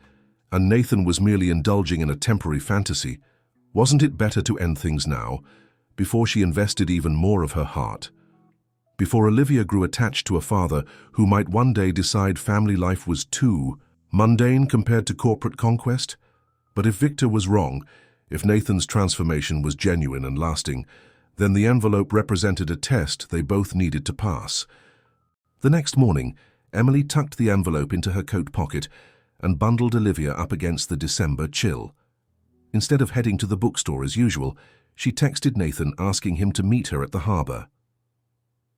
and Nathan was merely indulging in a temporary fantasy, wasn't it better to end things now, before she invested even more of her heart? Before Olivia grew attached to a father who might one day decide family life was too mundane compared to corporate conquest? But if Victor was wrong, if Nathan's transformation was genuine and lasting, then the envelope represented a test they both needed to pass. The next morning, Emily tucked the envelope into her coat pocket and bundled Olivia up against the December chill. Instead of heading to the bookstore as usual, she texted Nathan asking him to meet her at the harbor.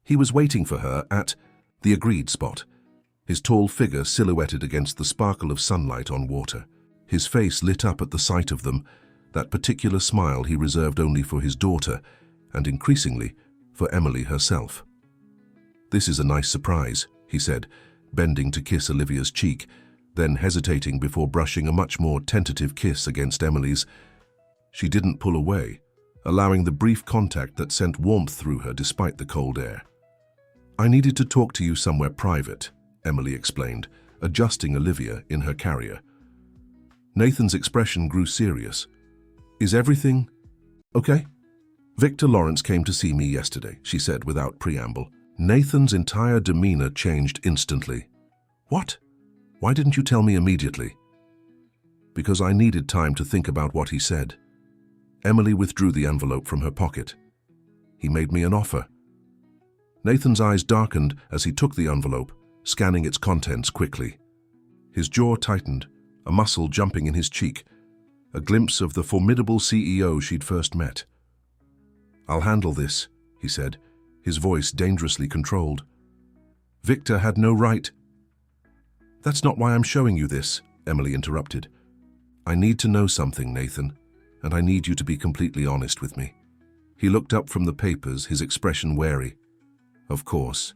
He was waiting for her at the agreed spot, his tall figure silhouetted against the sparkle of sunlight on water. His face lit up at the sight of them, that particular smile he reserved only for his daughter, and increasingly, for Emily herself. "This is a nice surprise," he said, bending to kiss Olivia's cheek, then hesitating before brushing a much more tentative kiss against Emily's. She didn't pull away, allowing the brief contact that sent warmth through her despite the cold air. "I needed to talk to you somewhere private," Emily explained, adjusting Olivia in her carrier. Nathan's expression grew serious. "Is everything okay?" "Victor Lawrence came to see me yesterday," she said without preamble. Nathan's entire demeanor changed instantly. "What? Why didn't you tell me immediately?" "Because I needed time to think about what he said." Emily withdrew the envelope from her pocket. "He made me an offer." Nathan's eyes darkened as he took the envelope, scanning its contents quickly. His jaw tightened, a muscle jumping in his cheek, a glimpse of the formidable CEO she'd first met. "I'll handle this," he said, his voice dangerously controlled. "Victor had no right—" "That's not why I'm showing you this," Emily interrupted. "I need to know something, Nathan, and I need you to be completely honest with me." He looked up from the papers, his expression wary. "Of course.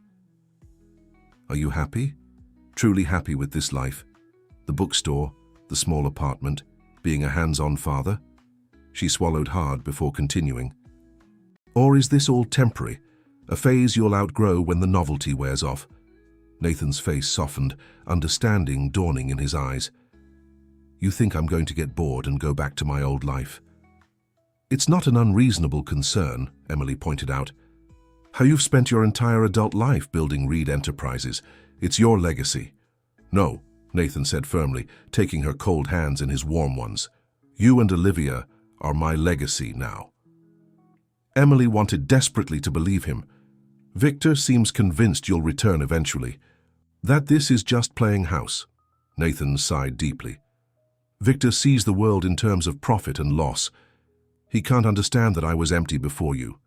Are you happy? Truly happy with this life? The bookstore, the small apartment, being a hands-on father?" She swallowed hard before continuing. "Or is this all temporary, a phase you'll outgrow when the novelty wears off?" Nathan's face softened, understanding dawning in his eyes. "You think I'm going to get bored and go back to my old life?" "It's not an unreasonable concern," Emily pointed out. "How you've spent your entire adult life building Reed Enterprises. It's your legacy." "No," Nathan said firmly, taking her cold hands in his warm ones. "You and Olivia are my legacy now." Emily wanted desperately to believe him. "Victor seems convinced you'll return eventually. That this is just playing house." Nathan sighed deeply. "Victor sees the world in terms of profit and loss. He can't understand that I was empty before you.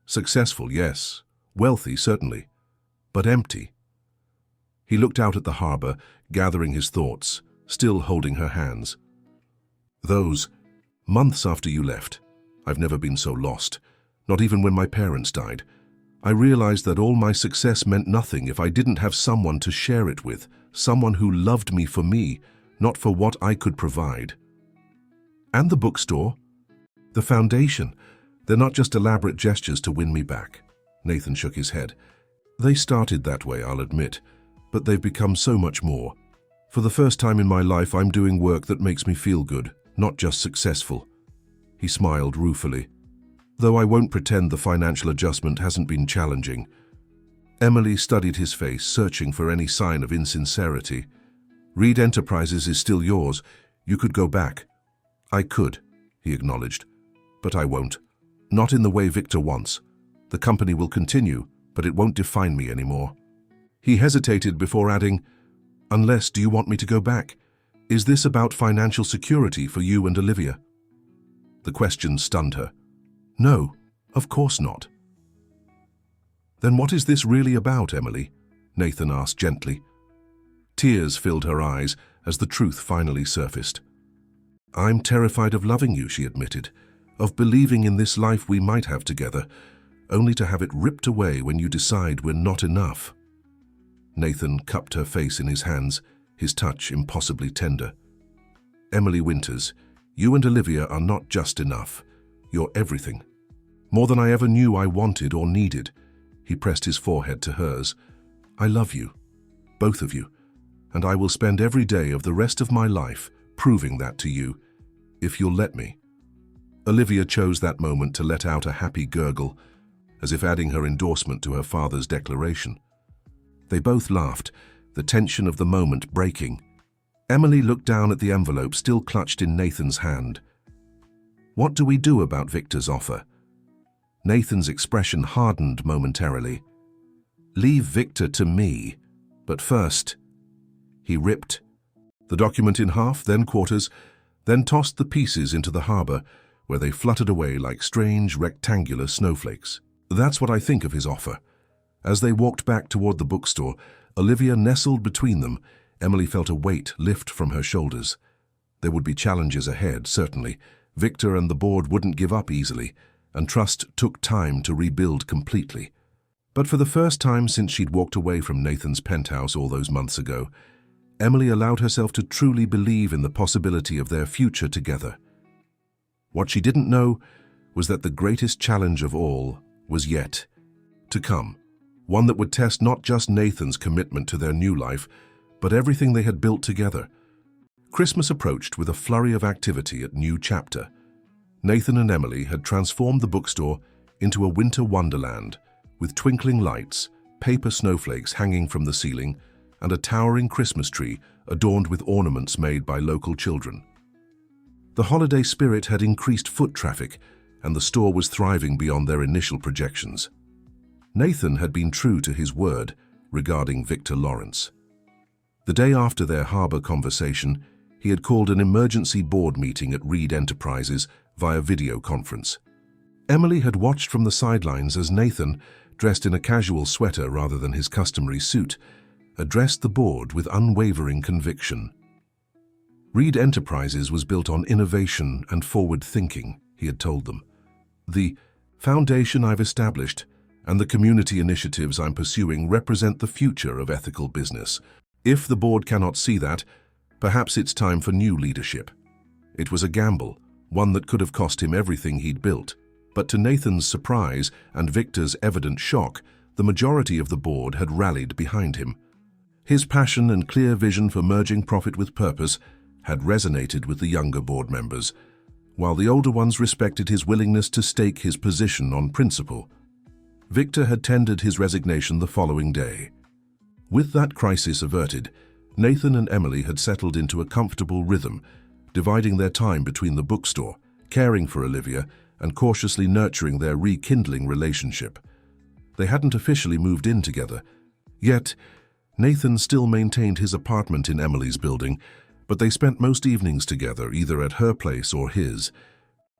Successful, yes. Wealthy, certainly. But empty." He looked out at the harbor, gathering his thoughts, still holding her hands. "Those months after you left, I've never been so lost, not even when my parents died. I realized that all my success meant nothing if I didn't have someone to share it with, someone who loved me for me, not for what I could provide." "And the bookstore? The foundation? They're not just elaborate gestures to win me back." Nathan shook his head. "They started that way, I'll admit, but they've become so much more. For the first time in my life, I'm doing work that makes me feel good, not just successful." He smiled ruefully. "Though I won't pretend the financial adjustment hasn't been challenging." Emily studied his face, searching for any sign of insincerity. "Reed Enterprises is still yours. You could go back." "I could," he acknowledged, "but I won't. Not in the way Victor wants. The company will continue, but it won't define me anymore." He hesitated before adding, "Unless, do you want me to go back? Is this about financial security for you and Olivia?" The question stunned her. "No, of course not." "Then what is this really about, Emily?" Nathan asked gently. Tears filled her eyes as the truth finally surfaced. "I'm terrified of loving you," she admitted, "of believing in this life we might have together, only to have it ripped away when you decide we're not enough." Nathan cupped her face in his hands, his touch impossibly tender. "Emily Winters, you and Olivia are not just enough. You're everything. More than I ever knew I wanted or needed." He pressed his forehead to hers. "I love you, both of you, and I will spend every day of the rest of my life proving that to you, if you'll let me." Olivia chose that moment to let out a happy gurgle, as if adding her endorsement to her father's declaration. They both laughed, the tension of the moment breaking. Emily looked down at the envelope still clutched in Nathan's hand. What do we do about Victor's offer? Nathan's expression hardened momentarily. Leave Victor to me, but first. He ripped the document in half, then quarters, then tossed the pieces into the harbor, where they fluttered away like strange rectangular snowflakes. That's what I think of his offer. As they walked back toward the bookstore, Olivia nestled between them. Emily felt a weight lift from her shoulders. There would be challenges ahead, certainly. Victor and the board wouldn't give up easily, and trust took time to rebuild completely. But for the first time since she'd walked away from Nathan's penthouse all those months ago, Emily allowed herself to truly believe in the possibility of their future together. What she didn't know was that the greatest challenge of all was yet to come, one that would test not just Nathan's commitment to their new life, but everything they had built together. Christmas approached with a flurry of activity at New Chapter. Nathan and Emily had transformed the bookstore into a winter wonderland, with twinkling lights, paper snowflakes hanging from the ceiling, and a towering Christmas tree adorned with ornaments made by local children. The holiday spirit had increased foot traffic, and the store was thriving beyond their initial projections. Nathan had been true to his word regarding Victor Lawrence. The day after their harbor conversation, he had called an emergency board meeting at Reed Enterprises via video conference. Emily had watched from the sidelines as Nathan, dressed in a casual sweater rather than his customary suit, addressed the board with unwavering conviction. Reed Enterprises was built on innovation and forward thinking, he had told them. The foundation I've established and the community initiatives I'm pursuing represent the future of ethical business. If the board cannot see that, perhaps it's time for new leadership. It was a gamble, one that could have cost him everything he'd built. But to Nathan's surprise and Victor's evident shock, the majority of the board had rallied behind him. His passion and clear vision for merging profit with purpose had resonated with the younger board members, while the older ones respected his willingness to stake his position on principle. Victor had tendered his resignation the following day. With that crisis averted, Nathan and Emily had settled into a comfortable rhythm, dividing their time between the bookstore, caring for Olivia, and cautiously nurturing their rekindling relationship. They hadn't officially moved in together. Yet, Nathan still maintained his apartment in Emily's building, but they spent most evenings together, either at her place or his.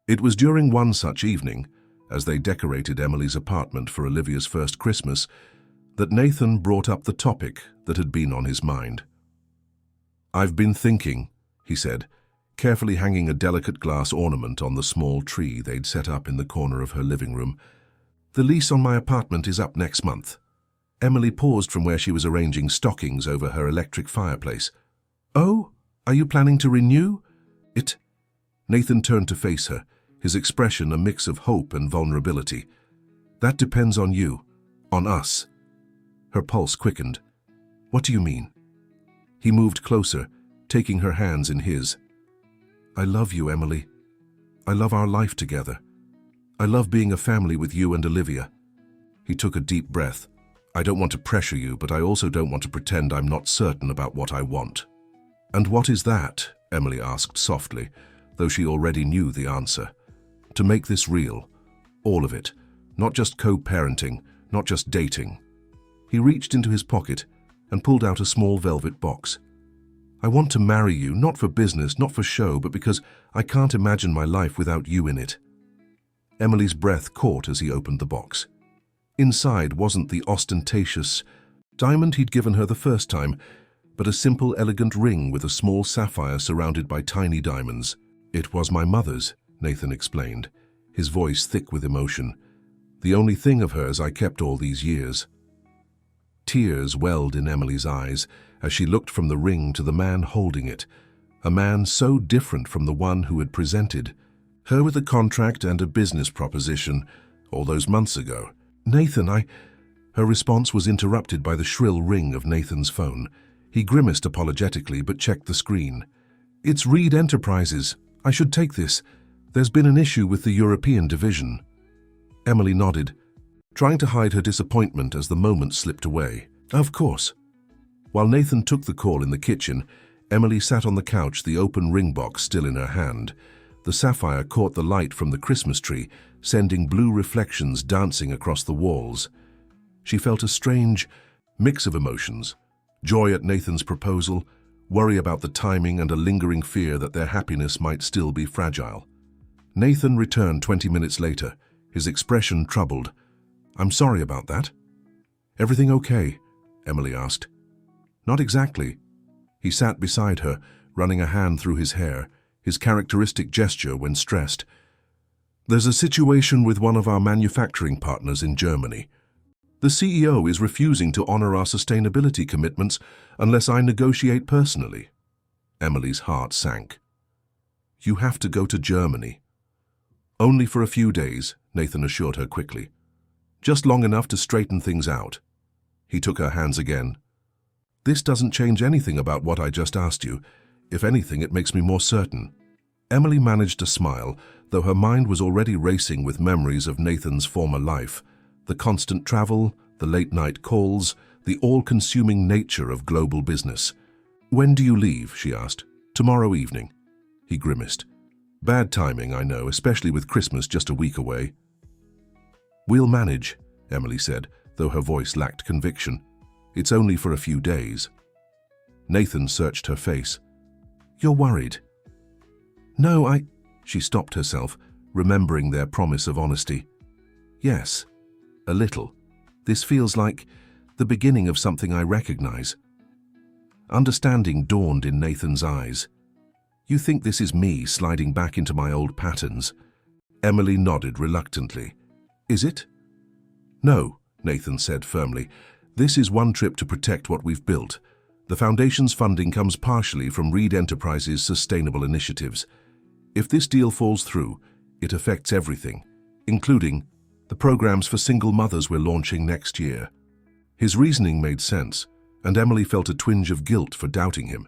It was during one such evening, as they decorated Emily's apartment for Olivia's first Christmas, that Nathan brought up the topic that had been on his mind. "I've been thinking," he said, carefully hanging a delicate glass ornament on the small tree they'd set up in the corner of her living room. "The lease on my apartment is up next month." Emily paused from where she was arranging stockings over her electric fireplace. "Oh, are you planning to renew it?" Nathan turned to face her, his expression a mix of hope and vulnerability. "That depends on you, on us." Her pulse quickened. "What do you mean?" He moved closer, taking her hands in his. "I love you, Emily. I love our life together. I love being a family with you and Olivia." He took a deep breath. "I don't want to pressure you, but I also don't want to pretend I'm not certain about what I want." "And what is that?" Emily asked softly, though she already knew the answer. "To make this real. All of it. Not just co-parenting, not just dating." He reached into his pocket and pulled out a small velvet box. "I want to marry you, not for business, not for show, but because I can't imagine my life without you in it." Emily's breath caught as he opened the box. Inside wasn't the ostentatious diamond he'd given her the first time, but a simple, elegant ring with a small sapphire surrounded by tiny diamonds. "It was my mother's," Nathan explained, his voice thick with emotion. "The only thing of hers I kept all these years." Tears welled in Emily's eyes as she looked from the ring to the man holding it, a man so different from the one who had presented her with a contract and a business proposition all those months ago. "Nathan, Her response was interrupted by the shrill ring of Nathan's phone. He grimaced apologetically but checked the screen. "It's Reed Enterprises. I should take this. There's been an issue with the European division." Emily nodded, trying to hide her disappointment as the moment slipped away. "Of course." While Nathan took the call in the kitchen, Emily sat on the couch, the open ring box still in her hand. The sapphire caught the light from the Christmas tree, sending blue reflections dancing across the walls. She felt a strange mix of emotions: joy at Nathan's proposal, worry about the timing, and a lingering fear that their happiness might still be fragile. Nathan returned 20 minutes later, his expression troubled. "I'm sorry about that." "Everything okay?" Emily asked. "Not exactly." He sat beside her, running a hand through his hair, his characteristic gesture when stressed. "There's a situation with one of our manufacturing partners in Germany. The CEO is refusing to honor our sustainability commitments unless I negotiate personally." Emily's heart sank. "You have to go to Germany." "Only for a few days," Nathan assured her quickly. "Just long enough to straighten things out." He took her hands again. "This doesn't change anything about what I just asked you. If anything, it makes me more certain." Emily managed to smile, though her mind was already racing with memories of Nathan's former life. The constant travel, the late-night calls, the all-consuming nature of global business. "When do you leave?" she asked. "Tomorrow evening." He grimaced. "Bad timing, I know, especially with Christmas just a week away." "We'll manage," Emily said, though her voice lacked conviction. "It's only for a few days." Nathan searched her face. "You're worried?" "No, She stopped herself, remembering their promise of honesty. "Yes, a little. This feels like the beginning of something I recognize." Understanding dawned in Nathan's eyes. "You think this is me sliding back into my old patterns?" Emily nodded reluctantly. "Is it?" "No," Nathan said firmly. "This is one trip to protect what we've built. The Foundation's funding comes partially from Reed Enterprises' sustainable initiatives. If this deal falls through, it affects everything, including the programs for single mothers we're launching next year." His reasoning made sense, and Emily felt a twinge of guilt for doubting him.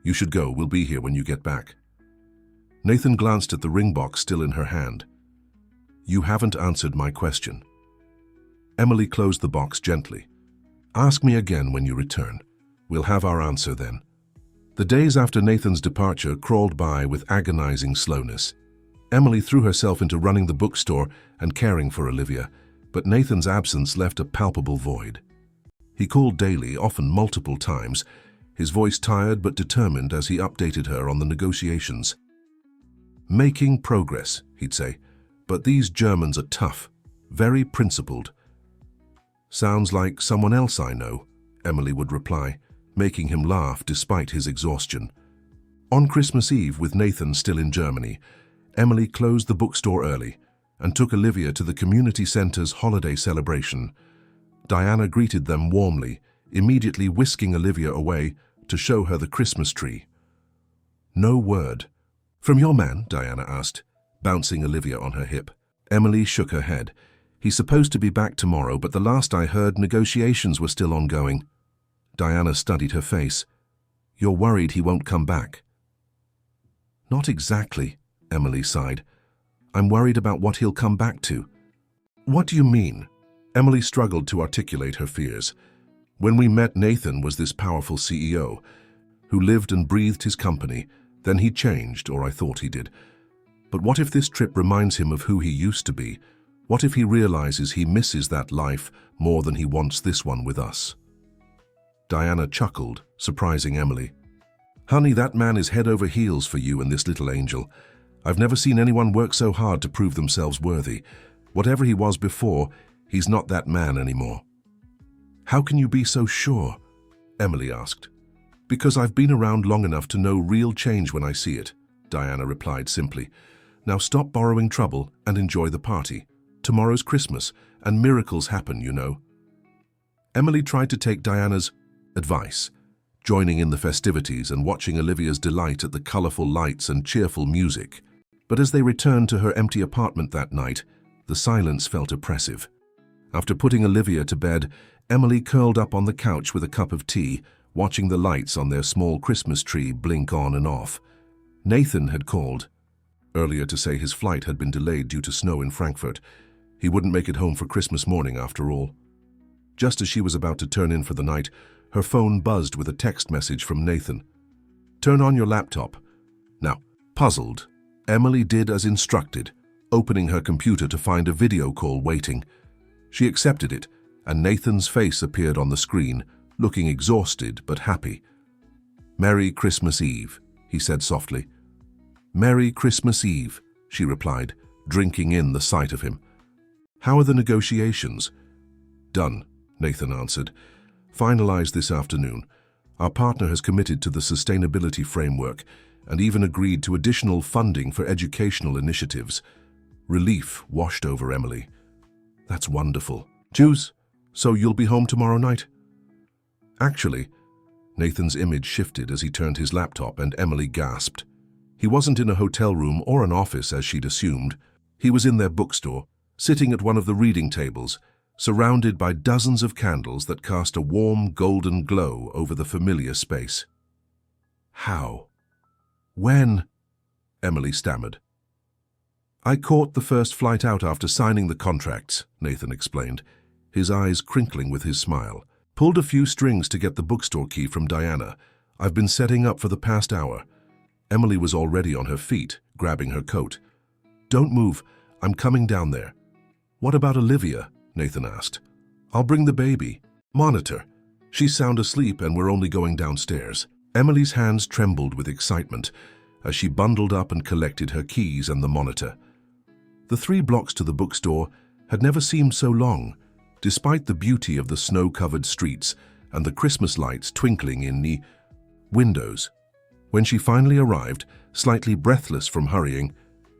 "You should go. We'll be here when you get back." Nathan glanced at the ring box still in her hand. "You haven't answered my question." Emily closed the box gently. "Ask me again when you return. We'll have our answer then." The days after Nathan's departure crawled by with agonizing slowness. Emily threw herself into running the bookstore and caring for Olivia, but Nathan's absence left a palpable void. He called daily, often multiple times, his voice tired but determined as he updated her on the negotiations. "Making progress," he'd say, "but these Germans are tough, very principled." "Sounds like someone else I know," Emily would reply, making him laugh despite his exhaustion. On Christmas Eve, with Nathan still in Germany, Emily closed the bookstore early and took Olivia to the community center's holiday celebration. Diana greeted them warmly, immediately whisking Olivia away to show her the Christmas tree. "No word." "From your man?" Diana asked, bouncing Olivia on her hip. Emily shook her head. "He's supposed to be back tomorrow, but the last I heard, negotiations were still ongoing." Diana studied her face. "You're worried he won't come back?" "Not exactly," Emily sighed. "I'm worried about what he'll come back to." "What do you mean?" Emily struggled to articulate her fears. "When we met, Nathan was this powerful CEO who lived and breathed his company. Then he changed, or I thought he did. But what if this trip reminds him of who he used to be? What if he realizes he misses that life more than he wants this one with us?" Diana chuckled, surprising Emily. "Honey, that man is head over heels for you and this little angel. I've never seen anyone work so hard to prove themselves worthy. Whatever he was before, he's not that man anymore." "How can you be so sure?" Emily asked. "Because I've been around long enough to know real change when I see it," Diana replied simply. "Now stop borrowing trouble and enjoy the party. Tomorrow's Christmas, and miracles happen, you know." Emily tried to take Diana's advice, joining in the festivities and watching Olivia's delight at the colorful lights and cheerful music. But as they returned to her empty apartment that night, the silence felt oppressive. After putting Olivia to bed, Emily curled up on the couch with a cup of tea, watching the lights on their small Christmas tree blink on and off. Nathan had called earlier to say his flight had been delayed due to snow in Frankfurt. He wouldn't make it home for Christmas morning after all. Just as she was about to turn in for the night, her phone buzzed with a text message from Nathan. Turn on your laptop. Now, puzzled, Emily did as instructed, opening her computer to find a video call waiting. She accepted it, and Nathan's face appeared on the screen, looking exhausted but happy. "Merry Christmas Eve," he said softly. "Merry Christmas Eve," she replied, drinking in the sight of him. "How are the negotiations?" "Done," Nathan answered. "Finalized this afternoon. Our partner has committed to the sustainability framework and even agreed to additional funding for educational initiatives." Relief washed over Emily. "That's wonderful. Juice, so you'll be home tomorrow night?" Actually, Nathan's image shifted as he turned his laptop and Emily gasped. He wasn't in a hotel room or an office as she'd assumed. He was in their bookstore, sitting at one of the reading tables, surrounded by dozens of candles that cast a warm golden glow over the familiar space. "How? When?" Emily stammered. "I caught the first flight out after signing the contracts," Nathan explained, his eyes crinkling with his smile. "Pulled a few strings to get the bookstore key from Diana. I've been setting up for the past hour." Emily was already on her feet, grabbing her coat. "Don't move. I'm coming down there." "What about Olivia?" Nathan asked. "I'll bring the baby. Monitor. She's sound asleep and we're only going downstairs." Emily's hands trembled with excitement as she bundled up and collected her keys and the monitor. The 3 blocks to the bookstore had never seemed so long, despite the beauty of the snow-covered streets and the Christmas lights twinkling in the windows. When she finally arrived, slightly breathless from hurrying,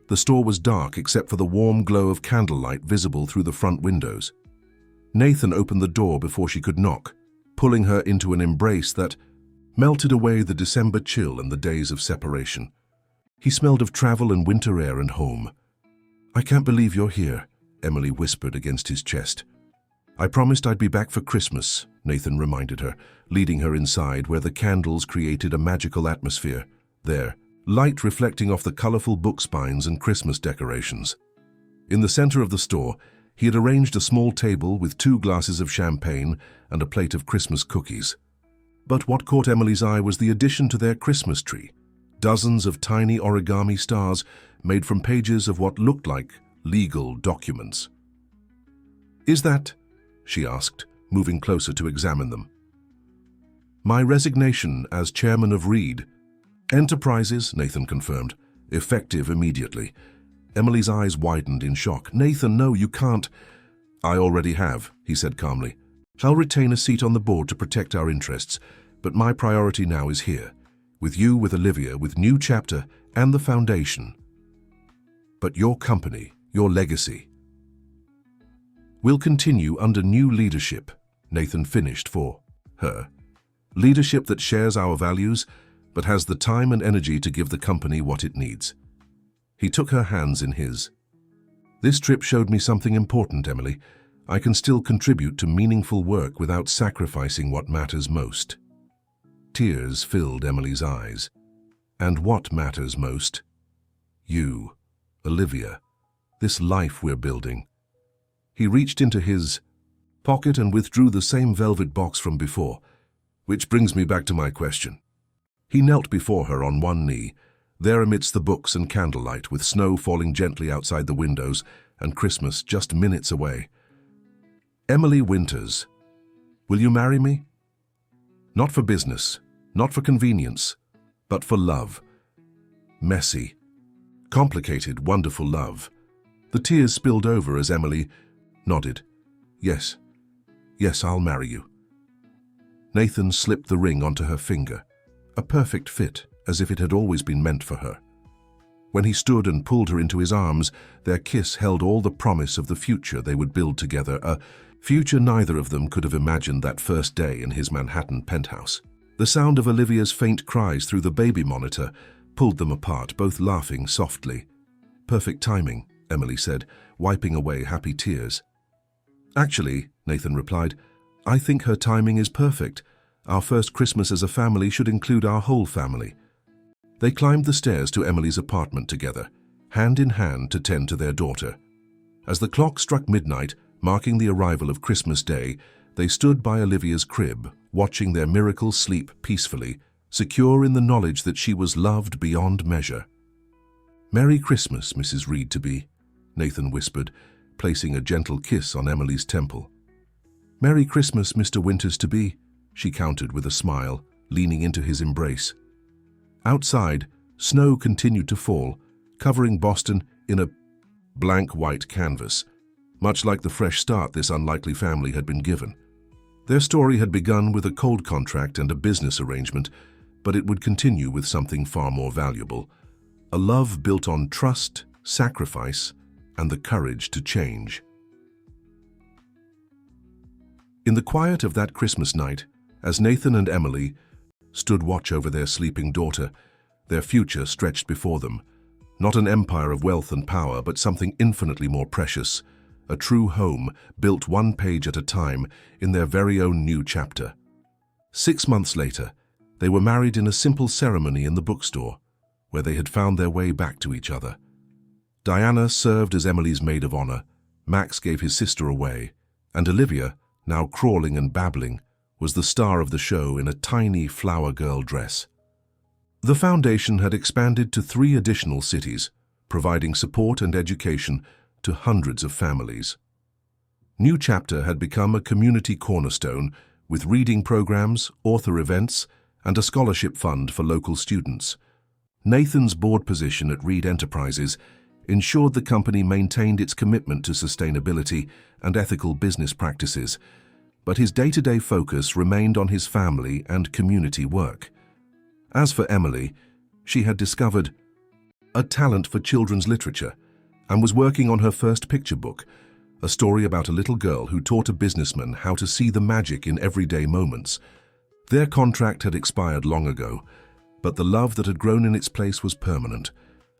the store was dark except for the warm glow of candlelight visible through the front windows. Nathan opened the door before she could knock, pulling her into an embrace that melted away the December chill and the days of separation. He smelled of travel and winter air and home. "I can't believe you're here," Emily whispered against his chest. "I promised I'd be back for Christmas," Nathan reminded her, leading her inside where the candles created a magical atmosphere. There, light reflecting off the colorful book spines and Christmas decorations. In the center of the store, he had arranged a small table with 2 glasses of champagne and a plate of Christmas cookies. But what caught Emily's eye was the addition to their Christmas tree. Dozens of tiny origami stars made from pages of what looked like legal documents. "Is that?" she asked, moving closer to examine them. "My resignation as chairman of Reed Enterprises," Nathan confirmed, "effective immediately." Emily's eyes widened in shock. "Nathan, no, you can't." "I already have," he said calmly. "I'll retain a seat on the board to protect our interests, but my priority now is here, with you, with Olivia, with New Chapter and the Foundation. But your company, your legacy, will continue under new leadership," Nathan finished for her. "Leadership that shares our values, but has the time and energy to give the company what it needs." He took her hands in his. "This trip showed me something important, Emily. I can still contribute to meaningful work without sacrificing what matters most." Tears filled Emily's eyes. "And what matters most? You, Olivia, this life we're building." He reached into his pocket and withdrew the same velvet box from before. "Which brings me back to my question." He knelt before her on one knee, there amidst the books and candlelight, with snow falling gently outside the windows and Christmas just minutes away. "Emily Winters, will you marry me? Not for business, not for convenience, but for love. Messy, complicated, wonderful love." The tears spilled over as Emily nodded. Yes, I'll marry you." Nathan slipped the ring onto her finger, a perfect fit, as if it had always been meant for her. When he stood and pulled her into his arms, their kiss held all the promise of the future they would build together, a future neither of them could have imagined that first day in his Manhattan penthouse. The sound of Olivia's faint cries through the baby monitor pulled them apart, both laughing softly. "Perfect timing," Emily said, wiping away happy tears. "Actually," Nathan replied, "I think her timing is perfect. Our first Christmas as a family should include our whole family." They climbed the stairs to Emily's apartment together, hand in hand to tend to their daughter. As the clock struck midnight, marking the arrival of Christmas Day, they stood by Olivia's crib, watching their miracle sleep peacefully, secure in the knowledge that she was loved beyond measure. "Merry Christmas, Mrs. Reed-to-be," Nathan whispered, placing a gentle kiss on Emily's temple. "Merry Christmas, Mr. Winters-to-be," she countered with a smile, leaning into his embrace. Outside, snow continued to fall, covering Boston in a blank white canvas, much like the fresh start this unlikely family had been given. Their story had begun with a cold contract and a business arrangement, but it would continue with something far more valuable: a love built on trust, sacrifice, and the courage to change. In the quiet of that Christmas night, as Nathan and Emily stood watch over their sleeping daughter, their future stretched before them. Not an empire of wealth and power, but something infinitely more precious, a true home built one page at a time in their very own new chapter. 6 months later, they were married in a simple ceremony in the bookstore, where they had found their way back to each other. Diana served as Emily's maid of honor, Max gave his sister away, and Olivia, now crawling and babbling, was the star of the show in a tiny flower girl dress. The foundation had expanded to 3 additional cities, providing support and education to hundreds of families. New Chapter had become a community cornerstone with reading programs, author events, and a scholarship fund for local students. Nathan's board position at Reed Enterprises ensured the company maintained its commitment to sustainability and ethical business practices, but his day-to-day focus remained on his family and community work. As for Emily, she had discovered a talent for children's literature and was working on her first picture book, a story about a little girl who taught a businessman how to see the magic in everyday moments. Their contract had expired long ago, but the love that had grown in its place was permanent,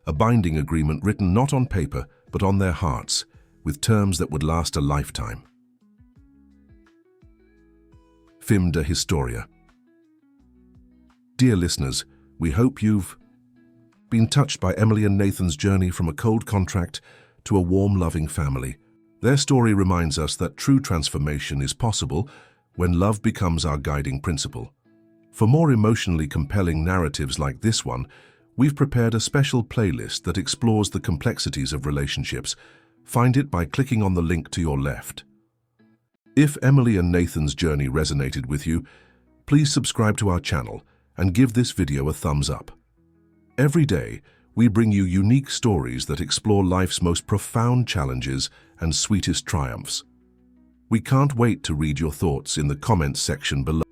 a binding agreement written not on paper but on their hearts, with terms that would last a lifetime. Film de Historia. Dear listeners, we hope you've been touched by Emily and Nathan's journey from a cold contract to a warm, loving family. Their story reminds us that true transformation is possible when love becomes our guiding principle. For more emotionally compelling narratives like this one, we've prepared a special playlist that explores the complexities of relationships. Find it by clicking on the link to your left. If Emily and Nathan's journey resonated with you, please subscribe to our channel and give this video a thumbs up. Every day, we bring you unique stories that explore life's most profound challenges and sweetest triumphs. We can't wait to read your thoughts in the comments section below.